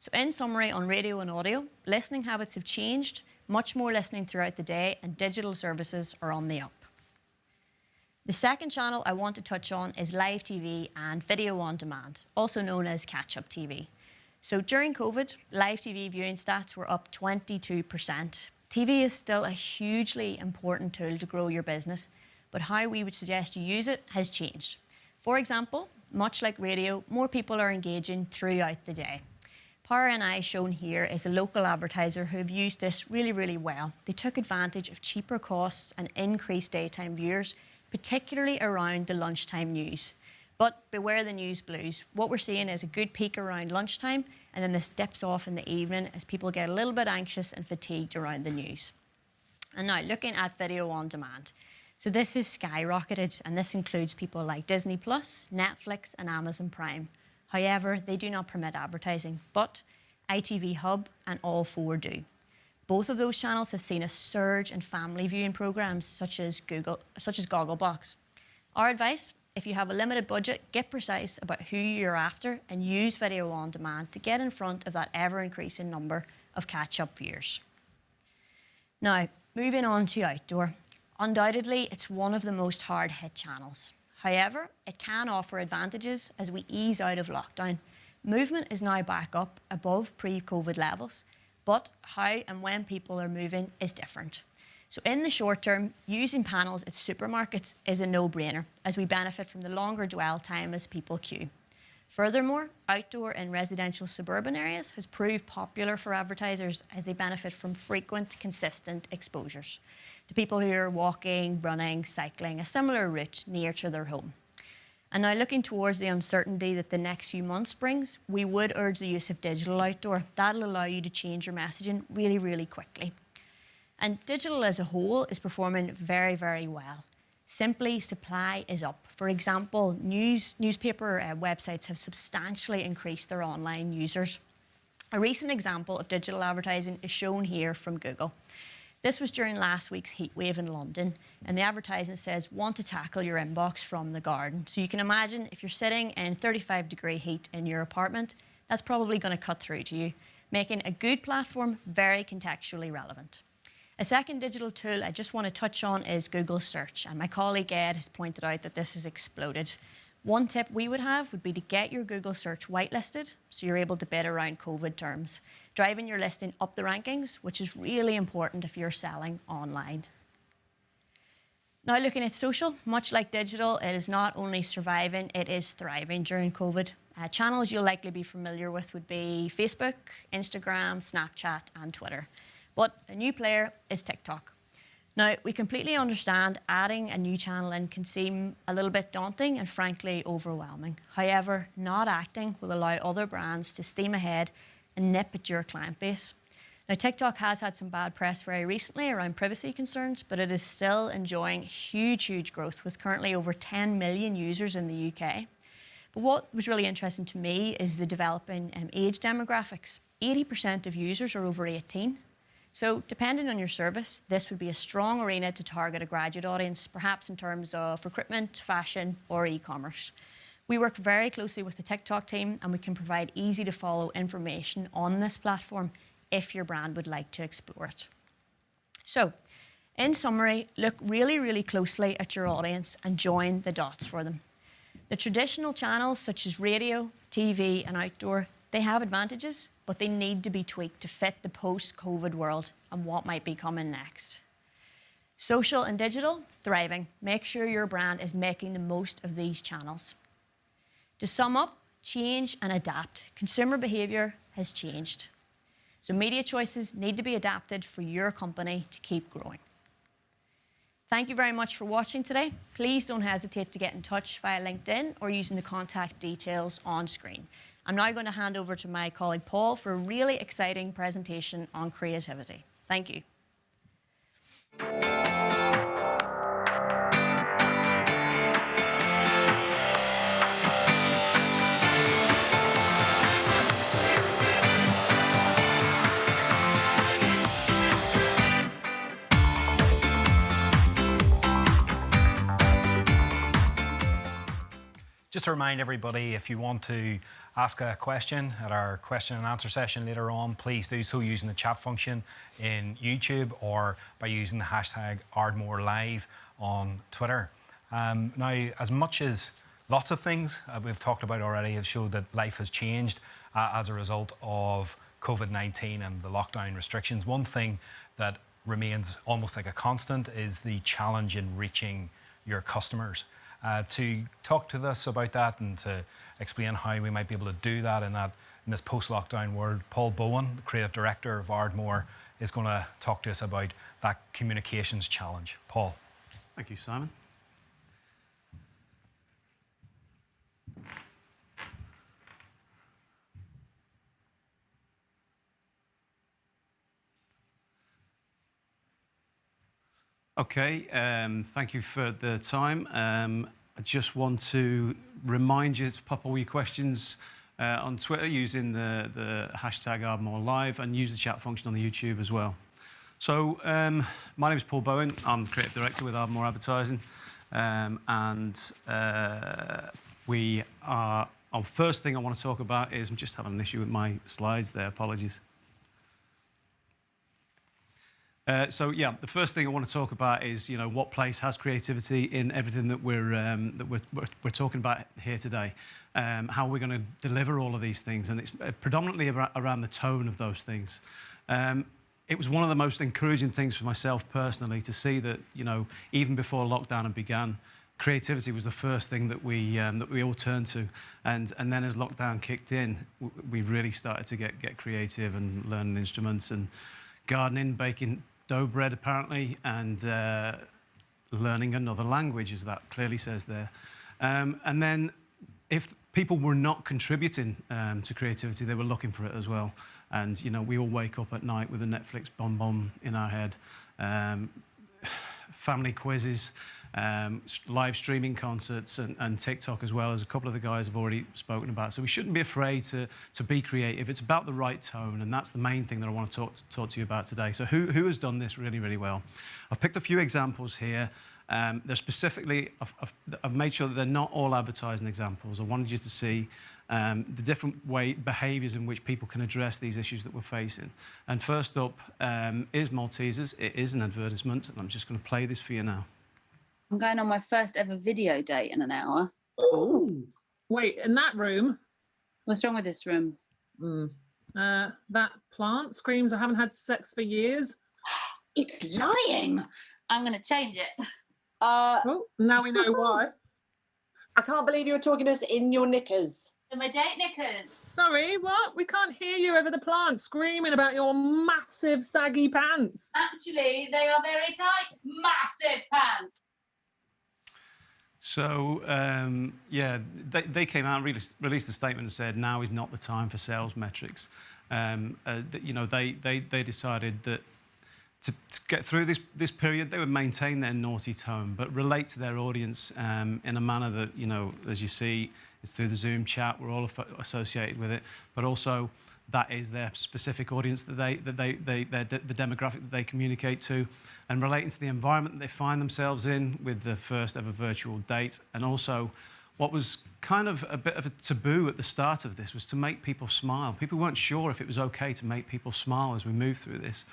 So in summary, on radio and audio, listening habits have changed, much more listening throughout the day, and digital services are on the up. The second channel I want to touch on is live TV and video on demand, also known as catch-up TV. So during COVID, live TV viewing stats were up 22%. TV is still a hugely important tool to grow your business, but how we would suggest you use it has changed. For example, much like radio, more people are engaging throughout the day. Power NI shown here is a local advertiser who have used this really, really well. They took advantage of cheaper costs and increased daytime viewers, particularly around the lunchtime news. But beware the news blues. What we're seeing is a good peak around lunchtime, and then this dips off in the evening as people get a little bit anxious and fatigued around the news. And now looking at video on demand. So this has skyrocketed, and this includes people like Disney Plus, Netflix, and Amazon Prime. However, they do not permit advertising, but ITV Hub and All 4 do. Both of those channels have seen a surge in family viewing programs such as Gogglebox. Our advice, if you have a limited budget, get precise about who you're after and use video on demand to get in front of that ever-increasing number of catch-up viewers. Now, moving on to outdoor. Undoubtedly, it's one of the most hard-hit channels. However, it can offer advantages as we ease out of lockdown. Movement is now back up above pre-COVID levels, but how and when people are moving is different. So in the short term, using panels at supermarkets is a no-brainer, as we benefit from the longer dwell time as people queue. Furthermore, outdoor in residential suburban areas has proved popular for advertisers as they benefit from frequent, consistent exposures to people who are walking, running, cycling a similar route near to their home. And now looking towards the uncertainty that the next few months brings, we would urge the use of digital outdoor. That'll allow you to change your messaging really, really quickly. And digital as a whole is performing very, very well. Simply, supply is up. For example, newspaper websites have substantially increased their online users. A recent example of digital advertising is shown here from Google. This was during last week's heatwave in London, and the advertisement says, "Want to tackle your inbox from the garden." So you can imagine if you're sitting in 35-degree heat in your apartment, that's probably going to cut through to you, making a good platform very contextually relevant. A second digital tool I just want to touch on is Google Search, and my colleague Ed has pointed out that this has exploded. One tip we would have would be to get your Google Search whitelisted so you're able to bid around COVID terms, driving your listing up the rankings, which is really important if you're selling online. Now looking at social, much like digital, it is not only surviving, it is thriving during COVID. Channels you'll likely be familiar with would be Facebook, Instagram, Snapchat, and Twitter. But a new player is TikTok. Now, we completely understand adding a new channel in can seem a little bit daunting and frankly overwhelming. However, not acting will allow other brands to steam ahead and nip at your client base. Now, TikTok has had some bad press very recently around privacy concerns, but it is still enjoying huge growth with currently over 10 million users in the UK. But what was really interesting to me is the developing age demographics. 80% of users are over 18. So depending on your service, this would be a strong arena to target a graduate audience, perhaps in terms of recruitment, fashion, or e-commerce. We work very closely with the TikTok team, and we can provide easy to follow information on this platform if your brand would like to explore it. So, in summary, look really closely at your audience and join the dots for them. The traditional channels such as radio, TV, and outdoor, they have advantages, but they need to be tweaked to fit the post-COVID world and what might be coming next. Social and digital, thriving. Make sure your brand is making the most of these channels. To sum up, change and adapt. Consumer behaviour has changed. So media choices need to be adapted for your company to keep growing. Thank you very much for watching today. Please don't hesitate to get in touch via LinkedIn or using the contact details on screen. I'm now going to hand over to my colleague Paul for a really exciting presentation on creativity. Thank you. Just to remind everybody, if you want to ask a question at our question and answer session later on, please do so using the chat function in YouTube or by using the hashtag #ArdMoreLive on Twitter. Now, as much as lots of things we've talked about already have showed that life has changed as a result of COVID-19 and the lockdown restrictions, one thing that remains almost like a constant is the challenge in reaching your customers. To talk to us about that and to explain how we might be able to do that in this post-lockdown world, Paul Bowen, the Creative Director of Ardmore, is going to talk to us about that communications challenge. Paul. Thank you, Simon. Okay, thank you for the time. I just want to remind you to pop all your questions on Twitter using the hashtag #ArdMoreLive and use the chat function on the YouTube as well. So my name is Paul Bowen. I'm Creative Director with Ardmore Advertising. First thing I want to talk about is, I'm just having an issue with my slides there, apologies. The first thing I want to talk about is, what place has creativity in everything that we're talking about here today. How we're going to deliver all of these things, and it's predominantly around the tone of those things. It was one of the most encouraging things for myself personally to see that, even before lockdown had began, creativity was the first thing that we all turned to, and then as lockdown kicked in, we really started to get creative and learning instruments and gardening, baking dough bread apparently, and learning another language, as that clearly says there. And then if people were not contributing to creativity, they were looking for it as well. And we all wake up at night with a Netflix bomb in our head, family quizzes, live streaming concerts, and TikTok as well, as a couple of the guys have already spoken about. So we shouldn't be afraid to be creative. It's about the right tone, and that's the main thing that I want to talk to you about today. So who has done this really, really well? I've picked a few examples here. They're specifically, I've made sure that they're not all advertising examples. I wanted you to see the different behaviours in which people can address these issues that we're facing. And first up is Maltesers. It is an advertisement, and I'm just going to play this for you now. I'm going on my first ever video date in an hour. Oh, wait, in that room? What's wrong with this room? That plant screams I haven't had sex for years. It's lying. I'm going to change it. Oh, now we know why. I can't believe you were talking to us in your knickers. They're my date knickers. Sorry, what? We can't hear you over the plant screaming about your massive saggy pants. Actually, they are very tight, massive pants. So, they came out and released a statement and said, now is not the time for sales metrics. They decided that to get through this period, they would maintain their naughty tone, but relate to their audience in a manner that, as you see, it's through the Zoom chat, we're all associated with it, but also that is their specific audience, the demographic that they communicate to, and relating to the environment that they find themselves in with the first ever virtual date. And also, what was kind of a bit of a taboo at the start of this was to make people smile. People weren't sure if it was okay to make people smile as we moved through this.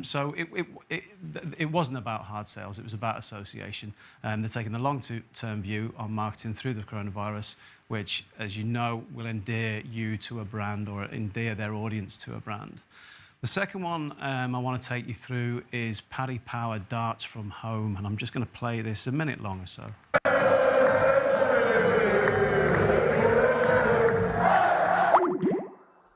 So it wasn't about hard sales, it was about association. They're taking the long-term view on marketing through the coronavirus, which, as you know, will endear you to a brand or endear their audience to a brand. The second one I want to take you through is Paddy Power Darts from Home, and I'm just going to play this a minute long or so.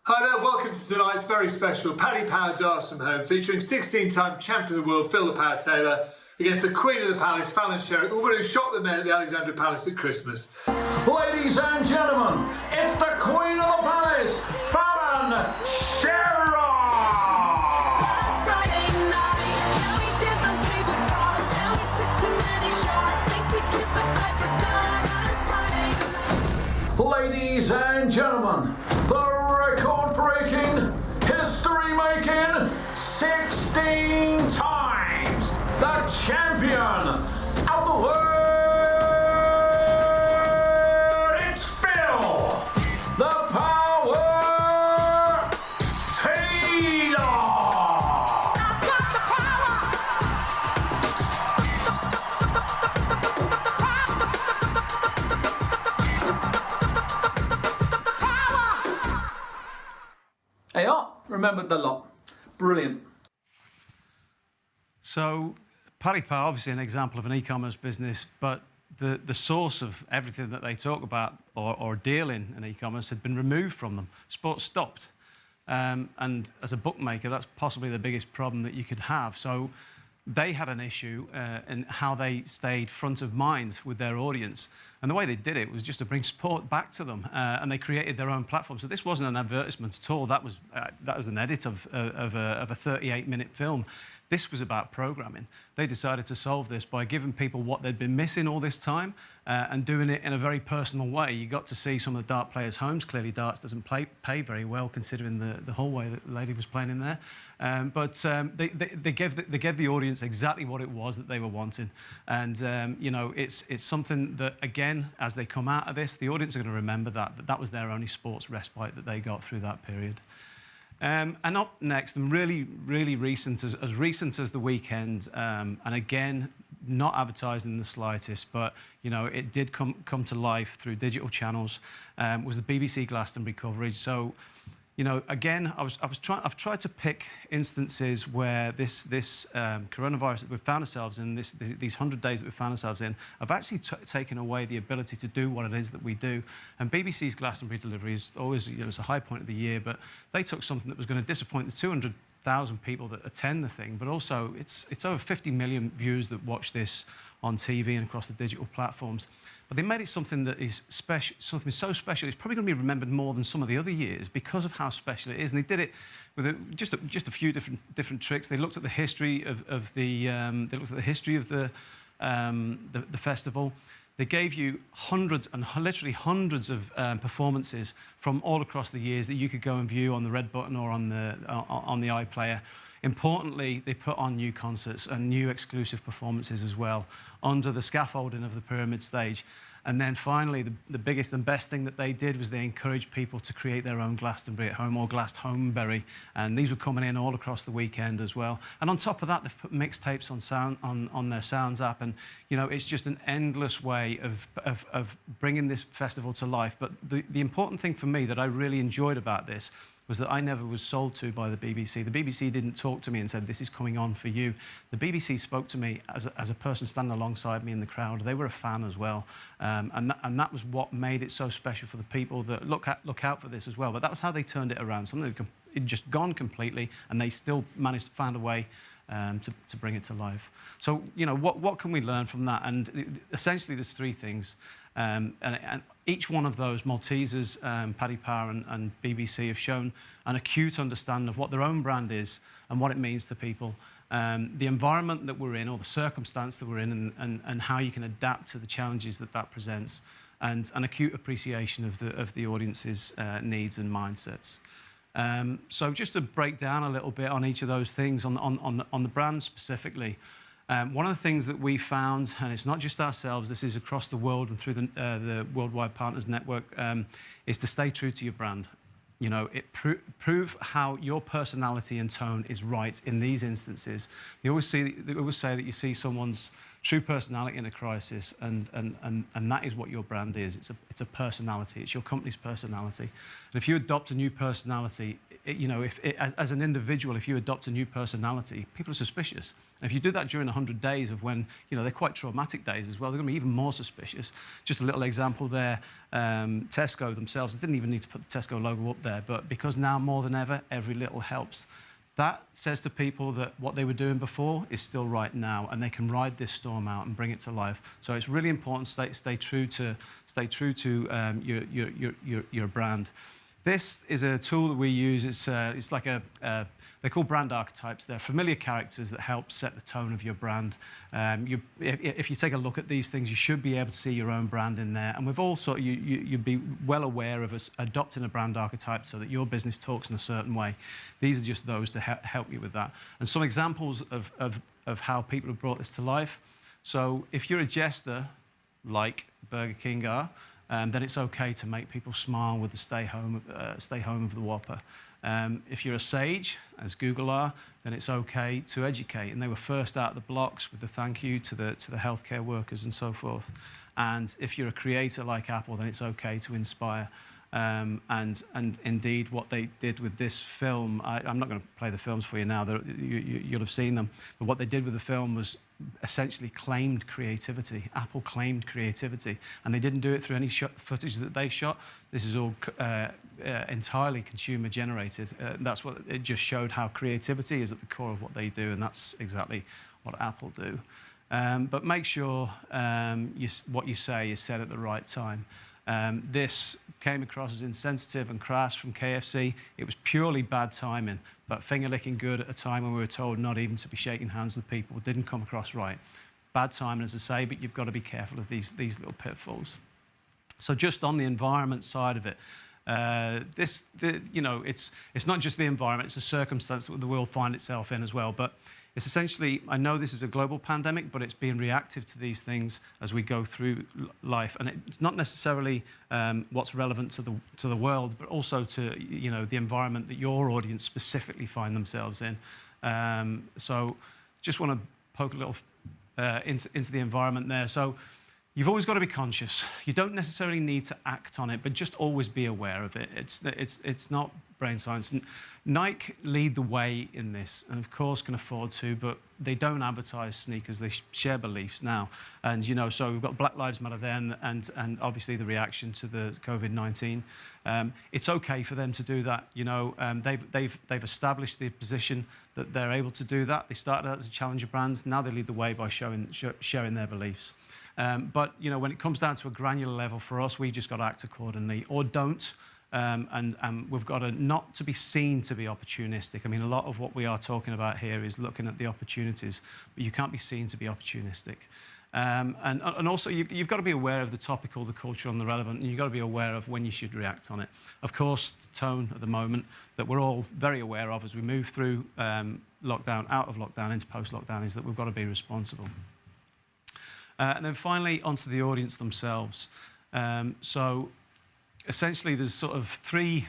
Hi there, welcome to tonight's very special Paddy Power Darts from Home, featuring 16-time champion of the world, Phil the Power Taylor, against the Queen of the Palace, Fallon Sherrick, the woman who shot the men at the Alexandra Palace at Christmas. Ladies and gentlemen, it's the Queen of the Palace, Fallon Sherrick! Ladies and gentlemen, the record-breaking, history-making, 16 times the champion of the world, it's Phil, the Power Taylor! I've got the power! Hey, remembered the lot. Brilliant. So, Paddy Power, obviously an example of an e-commerce business, but the source of everything that they talk about or deal in e-commerce had been removed from them. Sports stopped. And as a bookmaker, that's possibly the biggest problem that you could have. So they had an issue in how they stayed front of mind with their audience. And the way they did it was just to bring sport back to them. And they created their own platform. So this wasn't an advertisement at all. That was an edit of a 38-minute film. This was about programming. They decided to solve this by giving people what they'd been missing all this time and doing it in a very personal way. You got to see some of the dart players' homes. Clearly, darts doesn't pay very well considering the hallway that the lady was playing in there. But they gave the audience exactly what it was that they were wanting. And, you know, it's something that, again, as they come out of this, the audience are going to remember that was their only sports respite that they got through that period. And up next, and really, really recent as the weekend, and again, not advertised in the slightest, but you know, it did come to life through digital channels, was the BBC Glastonbury coverage. So, you know, again, I've tried to pick instances where this coronavirus that we've found ourselves in, these 100 days that we've found ourselves in, have actually taken away the ability to do what it is that we do. And BBC's Glastonbury delivery is always, you know, it's a high point of the year, but they took something that was going to disappoint the 200,000 people that attend the thing, but also it's over 50 million viewers that watch this on TV and across the digital platforms. But they made it something that is special, something so special. It's probably going to be remembered more than some of the other years because of how special it is. And they did it with just a few different tricks. They looked at the history of the festival. They gave you literally hundreds of performances from all across the years that you could go and view on the red button or on the iPlayer. Importantly, they put on new concerts and new exclusive performances as well under the scaffolding of the pyramid stage. And then finally, the biggest and best thing that they did was they encouraged people to create their own Glastonbury at home or Glastonbury. And these were coming in all across the weekend as well. And on top of that, they've put mixtapes on their Sounds app. And, you know, it's just an endless way of bringing this festival to life. But the important thing for me that I really enjoyed about this was that I never was sold to by the BBC. The BBC didn't talk to me and said, this is coming on for you. The BBC spoke to me as a person standing alongside me in the crowd. They were a fan as well. And that was what made it so special for the people that look out for this as well. But that was how they turned it around. Something that had just gone completely, and they still managed to find a way to bring it to life. So, you know, what can we learn from that? And essentially, there's three things. And each one of those, Maltesers, Paddy Power and BBC, have shown an acute understanding of what their own brand is and what it means to people, the environment that we're in or the circumstance that we're in, and how you can adapt to the challenges that presents, and an acute appreciation of the audience's needs and mindsets. So just to break down a little bit on each of those things, on the brand specifically, one of the things that we found, and it's not just ourselves, this is across the world and through the Worldwide Partners Network, is to stay true to your brand. You know, prove how your personality and tone is right in these instances. They always say that you see someone's true personality in a crisis, and that is what your brand is. It's a personality. It's your company's personality. And if you adopt a new personality, you know, as an individual, if you adopt a new personality, people are suspicious. And if you do that during 100 days of when, you know, they're quite traumatic days as well, they're going to be even more suspicious. Just a little example there, Tesco themselves, they didn't even need to put the Tesco logo up there, but because now more than ever, every little helps. That says to people that what they were doing before is still right now, and they can ride this storm out and bring it to life. So it's really important to stay true to your brand. This is a tool that we use. It's like they're called brand archetypes. They're familiar characters that help set the tone of your brand. If you take a look at these things, you should be able to see your own brand in there. And we've also, you'd be well aware of us adopting a brand archetype so that your business talks in a certain way. These are just those to help you with that. And some examples of how people have brought this to life. So if you're a jester, like Burger King are, then it's okay to make people smile with the stay home of the Whopper. If you're a sage, as Google are, then it's okay to educate. And they were first out of the blocks with the thank you to the healthcare workers and so forth. And if you're a creator like Apple, then it's okay to inspire. And indeed, what they did with this film, I'm not going to play the films for you now, you'll have seen them, but what they did with the film was essentially claimed creativity. Apple claimed creativity, and they didn't do it through any footage that they shot. This is all entirely consumer generated. That's what it just showed, how creativity is at the core of what they do, and that's exactly what Apple do. But make sure what you say is said at the right time. This came across as insensitive and crass from KFC. It was purely bad timing, but finger-licking good at a time when we were told not even to be shaking hands with people didn't come across right. Bad timing, as I say, but you've got to be careful of these little pitfalls. So just on the environment side of it, it's not just the environment, it's a circumstance that the world finds itself in as well. But it's essentially, I know this is a global pandemic, but it's being reactive to these things as we go through life. And it's not necessarily what's relevant to the world, but also to the environment that your audience specifically find themselves in. So just want to poke a little into the environment there. So you've always got to be conscious. You don't necessarily need to act on it, but just always be aware of it. It's not brain science. Nike lead the way in this, and of course can afford to, but they don't advertise sneakers. They share beliefs now, and so we've got Black Lives Matter there, and obviously the reaction to the COVID-19. It's okay for them to do that. They've established the position that they're able to do that. They started out as a challenger brands. Now they lead the way by sharing their beliefs. But when it comes down to a granular level for us, we just got to act accordingly, or don't. And we've got to not to be seen to be opportunistic. I mean, a lot of what we are talking about here is looking at the opportunities, but you can't be seen to be opportunistic. And also, you've got to be aware of the topical, the cultural, and the relevant, and you've got to be aware of when you should react on it. Of course, the tone at the moment that we're all very aware of as we move through lockdown, out of lockdown, into post-lockdown, is that we've got to be responsible. And then finally, onto the audience themselves. So essentially, there's sort of three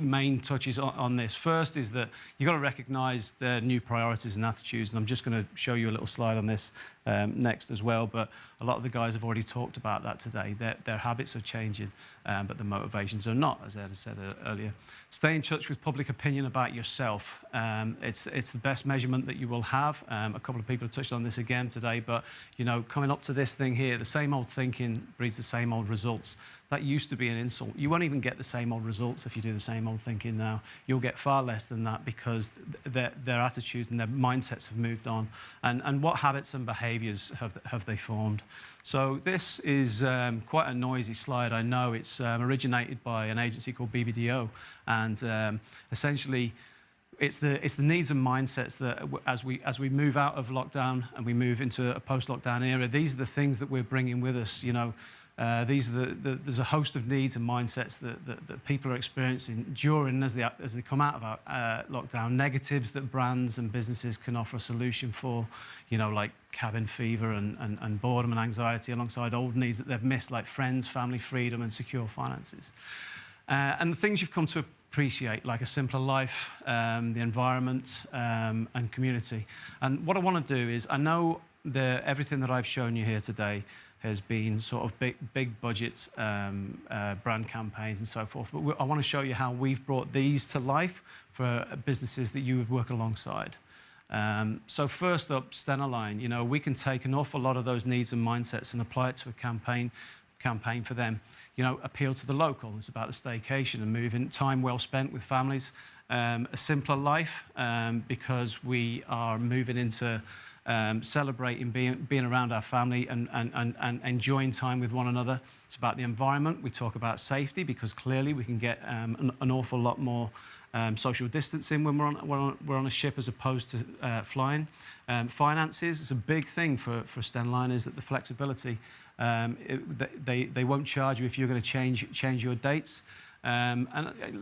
main touches on this. First is that you've got to recognise their new priorities and attitudes, and I'm just going to show you a little slide on this next as well, but a lot of the guys have already talked about that today. Their habits are changing, but the motivations are not, as Ed said earlier. Stay in touch with public opinion about yourself. It's the best measurement that you will have. A couple of people have touched on this again today, but coming up to this thing here, the same old thinking breeds the same old results. That used to be an insult. You won't even get the same old results if you do the same old thinking now. You'll get far less than that because their attitudes and their mindsets have moved on. And what habits and behaviours have they formed? So this is quite a noisy slide, I know. It's originated by an agency called BBDO. And essentially, it's the needs and mindsets that as we move out of lockdown and we move into a post-lockdown era, these are the things that we're bringing with us, there's a host of needs and mindsets that people are experiencing during as they come out of lockdown. Negatives that brands and businesses can offer a solution for, like cabin fever and boredom and anxiety, alongside old needs that they've missed, like friends, family, freedom, and secure finances. And the things you've come to appreciate, like a simpler life, the environment, and community. And what I want to do is, I know everything that I've shown you here today has been sort of big budget brand campaigns and so forth. But I want to show you how we've brought these to life for businesses that you would work alongside. So first up, Stenaline. We can take an awful lot of those needs and mindsets and apply it to a campaign for them. Appeal to the local. It's about the staycation and moving, time well spent with families. A simpler life, because we are moving into celebrating being around our family and enjoying time with one another. It's about the environment. We talk about safety because clearly we can get an awful lot more social distancing when we're on a ship as opposed to flying. Finances is a big thing for Stenline, is that the flexibility. They won't charge you if you're going to change your dates. And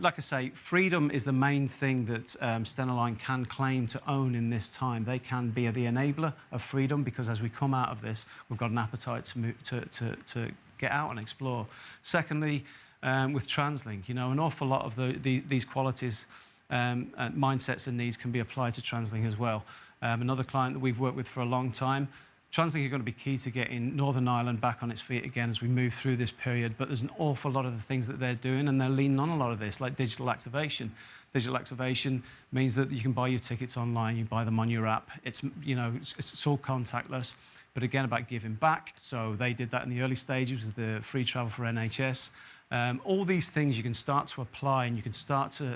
like I say, freedom is the main thing that Stenaline can claim to own in this time. They can be the enabler of freedom because as we come out of this, we've got an appetite to get out and explore. Secondly, with TransLink, an awful lot of these qualities, mindsets and needs can be applied to TransLink as well. Another client that we've worked with for a long time. TransLink are going to be key to getting Northern Ireland back on its feet again as we move through this period, but there's an awful lot of the things that they're doing, and they're leaning on a lot of this, like digital activation. Digital activation means that you can buy your tickets online, you buy them on your app. It's all contactless, but again, about giving back. So they did that in the early stages with the free travel for NHS. All these things you can start to apply, and you can start to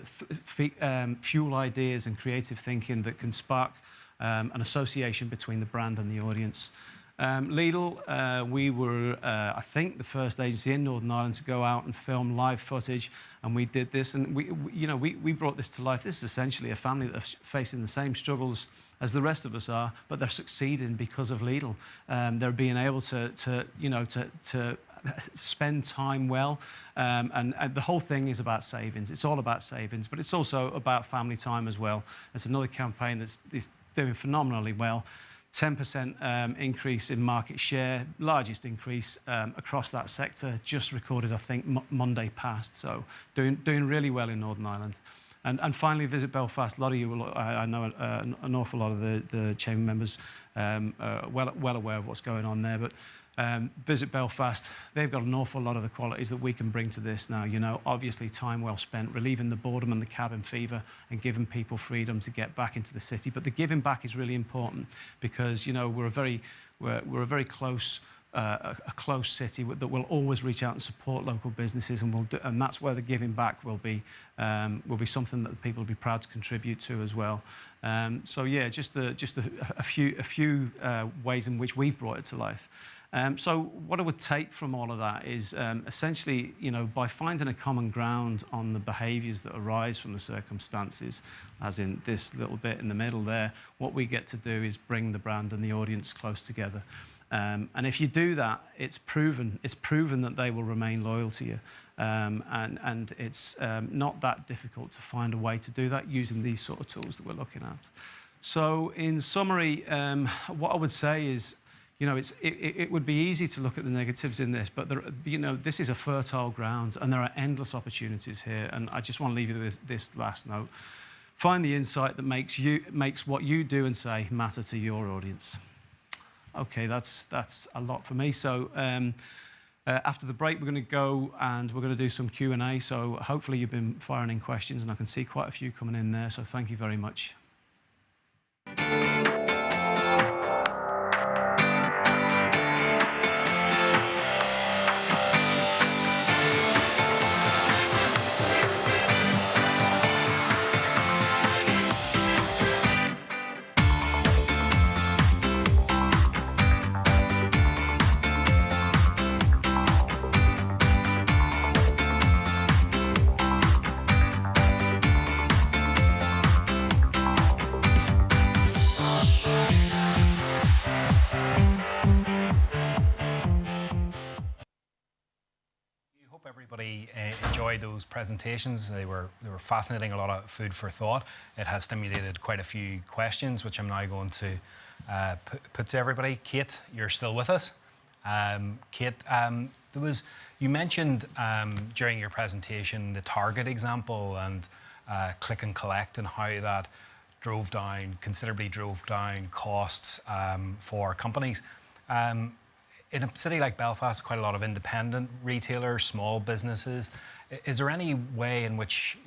fuel ideas and creative thinking that can spark an association between the brand and the audience. Lidl, we were, I think, the first agency in Northern Ireland to go out and film live footage, and we did this, and we brought this to life. This is essentially a family that are facing the same struggles as the rest of us are, but they're succeeding because of Lidl. They're being able to spend time well, and the whole thing is about savings. It's all about savings, but it's also about family time as well. It's another campaign that's doing phenomenally well. 10% increase in market share, largest increase across that sector, just recorded, I think, Monday past. So doing really well in Northern Ireland. And finally, Visit Belfast. A lot of you will, I know an awful lot of the chamber members are well aware of what's going on there, but Visit Belfast, they've got an awful lot of the qualities that we can bring to this now. Obviously time well spent, relieving the boredom and the cabin fever and giving people freedom to get back into the city. But the giving back is really important because, we're a very close a close city that will always reach out and support local businesses, and that's where the giving back will be something that people will be proud to contribute to as well. So yeah, just a few ways in which we've brought it to life. So what I would take from all of that is essentially, by finding a common ground on the behaviours that arise from the circumstances, as in this little bit in the middle there, what we get to do is bring the brand and the audience close together. And if you do that, it's proven that they will remain loyal to you. And it's not that difficult to find a way to do that using these sort of tools that we're looking at. So in summary, what I would say is, it would be easy to look at the negatives in this, but this is a fertile ground and there are endless opportunities here. And I just want to leave you with this last note. Find the insight that makes what you do and say matter to your audience. Okay, that's a lot for me. So after the break, we're going to go and we're going to do some Q&A. So hopefully you've been firing in questions, and I can see quite a few coming in there. So thank you very much. Enjoyed those presentations. They were fascinating, a lot of food for thought. It has stimulated quite a few questions, which I'm now going to put to everybody. Kate, you're still with us. Kate, you mentioned during your presentation the Target example and click and collect and how that considerably drove down costs for companies. In a city like Belfast, quite a lot of independent retailers, small businesses. Is there any way in which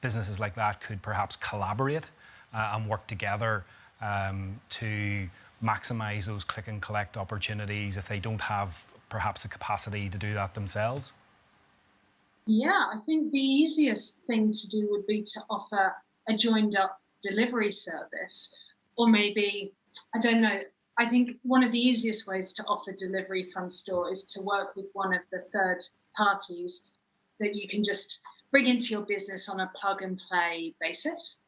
businesses like that could perhaps collaborate and work together to maximise those click and collect opportunities if they don't have perhaps the capacity to do that themselves? Yeah, I think the easiest thing to do would be to offer a joined up delivery service, or maybe, I don't know, I think one of the easiest ways to offer delivery from store is to work with one of the third parties that you can just bring into your business on a plug and play basis.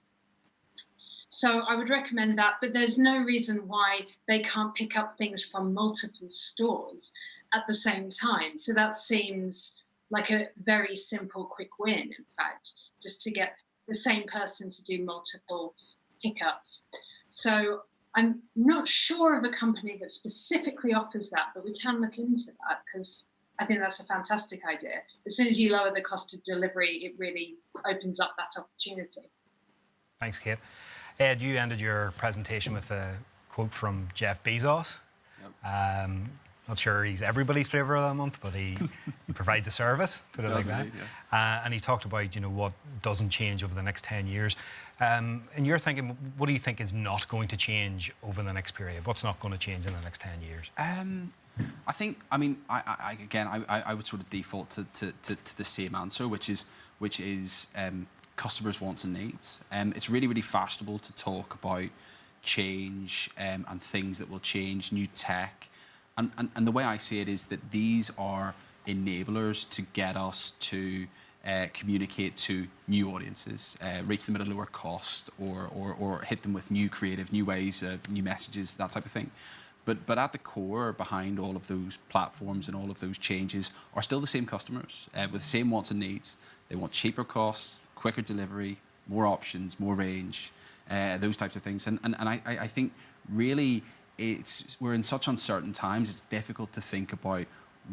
So I would recommend that, but there's no reason why they can't pick up things from multiple stores at the same time. So that seems like a very simple, quick win, in fact, just to get the same person to do multiple pickups. So I'm not sure of a company that specifically offers that, but we can look into that because I think that's a fantastic idea. As soon as you lower the cost of delivery, it really opens up that opportunity. Thanks, Kate. Ed, you ended your presentation with a quote from Jeff Bezos. Yep. Not sure he's everybody's favourite of the month, but he provides a service, put it like that. Yeah. And he talked about what doesn't change over the next 10 years. And you're thinking, what do you think is not going to change over the next period? What's not going to change in the next 10 years? I think, I would sort of default to the same answer, which is customers' wants and needs. It's really, really fashionable to talk about change and things that will change, new tech, And the way I see it is that these are enablers to get us to communicate to new audiences, reach them at a lower cost, or hit them with new creative, new ways, new messages, that type of thing. But at the core, behind all of those platforms and all of those changes, are still the same customers with the same wants and needs. They want cheaper costs, quicker delivery, more options, more range, those types of things. And I think really we're in such uncertain times. It's difficult to think about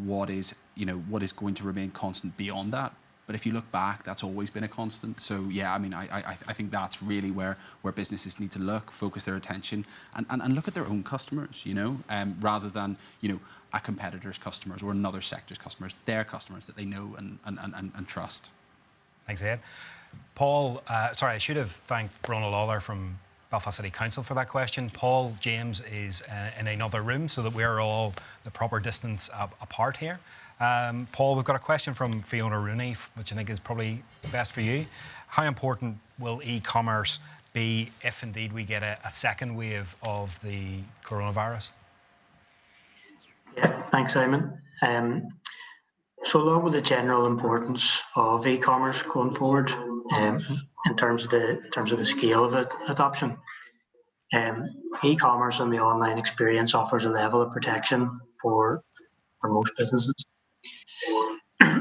what is going to remain constant beyond that. But if you look back, that's always been a constant. So yeah, I mean, I think that's really where businesses need to look, focus their attention, and look at their own customers, rather than, a competitor's customers or another sector's customers, their customers that they know and trust. Thanks, Ed. Paul, sorry, I should have thanked Brona Lawler from Belfast City Council for that question. Paul James is in another room so that we're all the proper distance apart here. Paul, we've got a question from Fiona Rooney, which I think is probably best for you. How important will e-commerce be if indeed we get a second wave of the coronavirus? Yeah, thanks, Simon. So along with the general importance of e-commerce going forward, in terms of the scale of adoption, e-commerce and the online experience offers a level of protection for most businesses.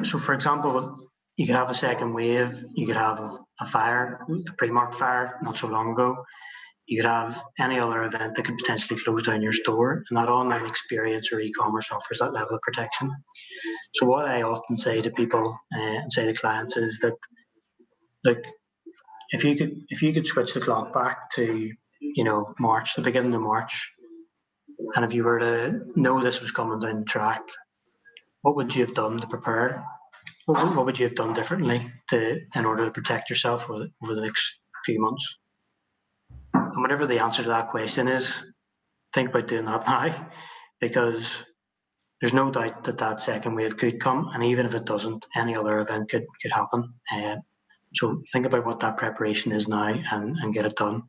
So, for example, you could have a second wave. You could have a fire, a Primark fire, not so long ago. You could have any other event that could potentially close down your store, and that online experience or e-commerce offers that level of protection. So what I often say to people and say to clients is that, look, if you could switch the clock back to March, the beginning of March, and if you were to know this was coming down the track, what would you have done to prepare? What would you have done differently in order to protect yourself over the next few months? And whatever the answer to that question is, think about doing that now, because there's no doubt that second wave could come, and even if it doesn't, any other event could happen. So think about what that preparation is now and get it done.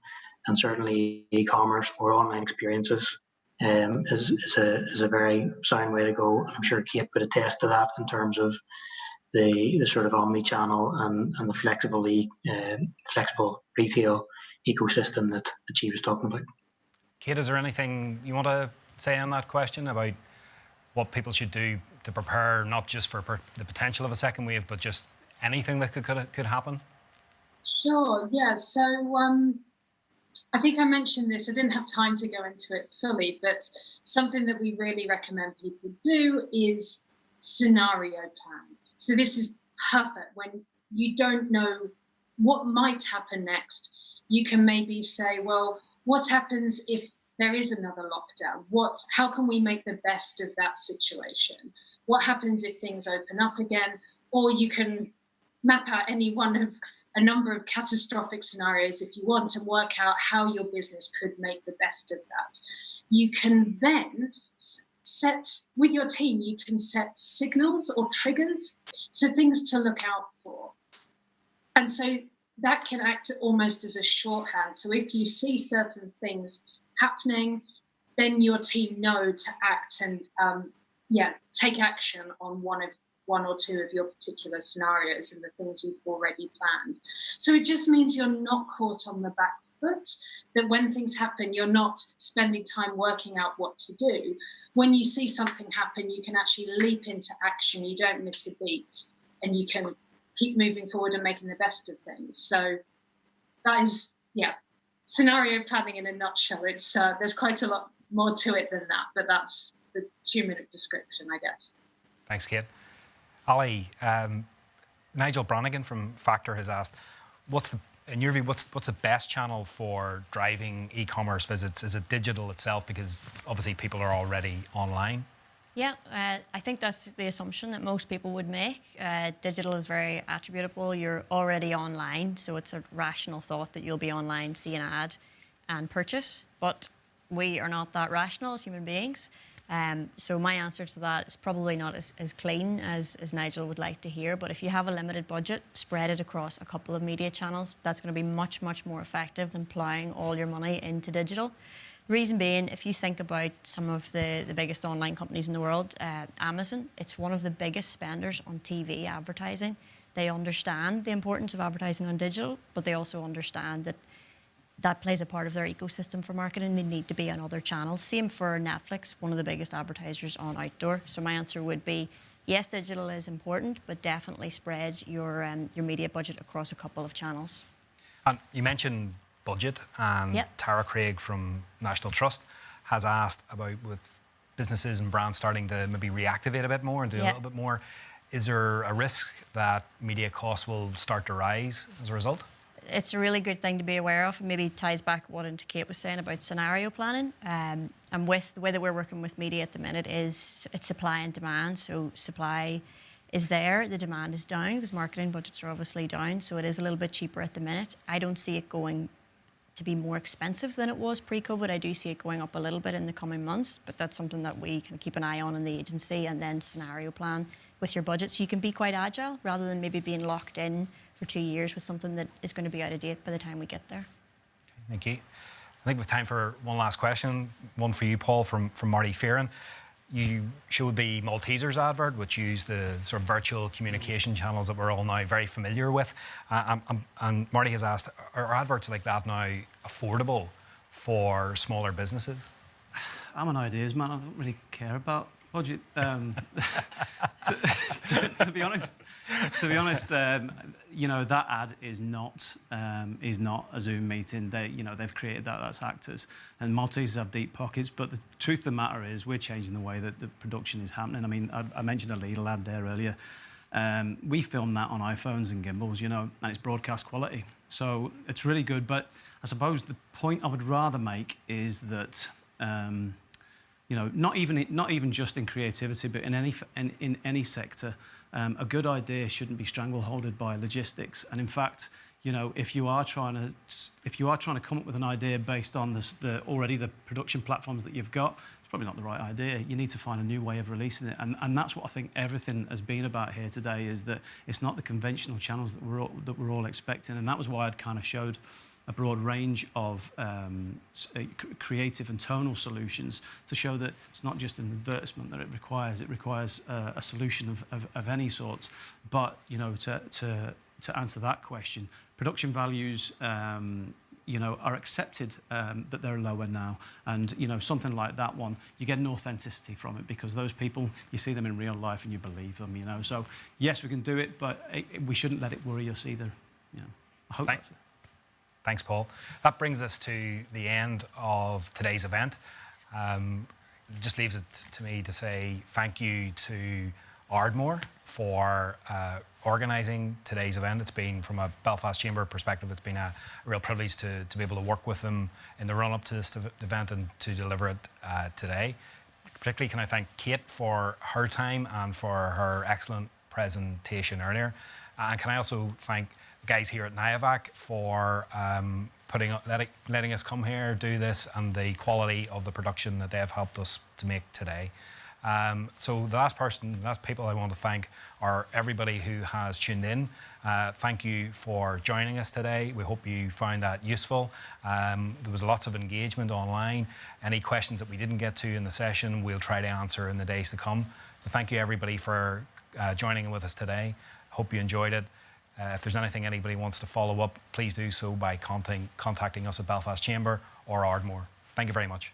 And certainly e-commerce or online experiences is a very sound way to go. I'm sure Kate would attest to that in terms of the sort of omni-channel and the flexible retail ecosystem that she was talking about. Kate, is there anything you want to say on that question about what people should do to prepare, not just for the potential of a second wave, but just anything that could happen? Sure, yeah. So I think I mentioned this. I didn't have time to go into it fully, but something that we really recommend people do is scenario plan. So this is perfect when you don't know what might happen next. You can maybe say, well, what happens if there is another lockdown? How can we make the best of that situation? What happens if things open up again? Or you can map out any one of a number of catastrophic scenarios if you want, and work out how your business could make the best of that. You can then with your team, you can set signals or triggers, so things to look out for. And so that can act almost as a shorthand. So if you see certain things happening, then your team know to act and take action on one or two of your particular scenarios and the things you've already planned. So it just means you're not caught on the back foot, that when things happen, you're not spending time working out what to do. When you see something happen, you can actually leap into action. You don't miss a beat, and you can keep moving forward and making the best of things. So that is, scenario planning in a nutshell. It's there's quite a lot more to it than that, but that's the 2-minute description, I guess. Thanks, Kate. Ali, Nigel Brannigan from Factor has asked, in your view, what's the best channel for driving e-commerce visits? Is it digital itself? Because obviously people are already online. Yeah, I think that's the assumption that most people would make. Digital is very attributable. You're already online, so it's a rational thought that you'll be online, see an ad and purchase. But we are not that rational as human beings. So my answer to that is probably not as clean as Nigel would like to hear. But if you have a limited budget, spread it across a couple of media channels. That's going to be much, much more effective than ploughing all your money into digital. Reason being, if you think about some of the biggest online companies in the world, Amazon, it's one of the biggest spenders on TV advertising. They understand the importance of advertising on digital, but they also understand that that plays a part of their ecosystem for marketing. They need to be on other channels. Same for Netflix, one of the biggest advertisers on outdoor. So my answer would be, yes, digital is important, but definitely spread your media budget across a couple of channels. And you mentioned budget, and Yep. Tara Craig from National Trust has asked about, with businesses and brands starting to maybe reactivate a bit more and do a little bit more, is there a risk that media costs will start to rise as a result? It's a really good thing to be aware of, and maybe ties back what Kate was saying about scenario planning. And with the way that we're working with media at the minute it's supply and demand. So supply is there, the demand is down because marketing budgets are obviously down. So it is a little bit cheaper at the minute. I don't see it going to be more expensive than it was pre-COVID. I do see it going up a little bit in the coming months, but that's something that we can keep an eye on in the agency, and then scenario plan with your budget so you can be quite agile rather than maybe being locked in for 2 years with something that is going to be out of date by the time we get there. Thank you. I think we've time for one last question, one for you, Paul, from Marty Fearon. You showed the Maltesers advert, which used the sort of virtual communication channels that we're all now very familiar with. And Marty has asked, are adverts like that now affordable for smaller businesses? I'm an ideas man. I don't really care about budget. To be honest, you know, that ad is not a Zoom meeting. They've created that. That's actors, and Maltesers have deep pockets. But the truth of the matter is, we're changing the way that the production is happening. I mean, I mentioned a Lidl ad there earlier. We filmed that on iPhones and gimbals, you know, and it's broadcast quality. So it's really good. But I suppose the point I would rather make is that. You know, not even just in creativity, but in any sector, a good idea shouldn't be strangleholded by logistics. And in fact, you know, if you are trying to come up with an idea based on the production platforms that you've got, it's probably not the right idea. You need to find a new way of releasing it, and that's what I think everything has been about here today. Is that it's not the conventional channels that we're all expecting, and that was why I'd kind of showed a broad range of creative and tonal solutions to show that it's not just an advertisement that it requires. It requires a solution of any sort. But, you know, to answer that question, production values, you know, are accepted that they're lower now. And, you know, something like that one, you get an authenticity from it because those people, you see them in real life and you believe them, you know. So, yes, we can do it, but we shouldn't let it worry us either. You know, I hope that's it. Thanks, Paul. That brings us to the end of today's event. It just leaves it to me to say thank you to Ardmore for organising today's event. It's been, from a Belfast Chamber perspective, it's been a real privilege to be able to work with them in the run-up to this event and to deliver it today. Particularly can I thank Kate for her time and for her excellent presentation earlier. And can I also thank the guys here at Niavac for letting us come here, do this, and the quality of the production that they have helped us to make today. So the last people I want to thank are everybody who has tuned in. Thank you for joining us today. We hope you found that useful. There was lots of engagement online. Any questions that we didn't get to in the session, we'll try to answer in the days to come. So thank you everybody for joining in with us today. Hope you enjoyed it. If there's anything anybody wants to follow up, please do so by contacting us at Belfast Chamber or Ardmore. Thank you very much.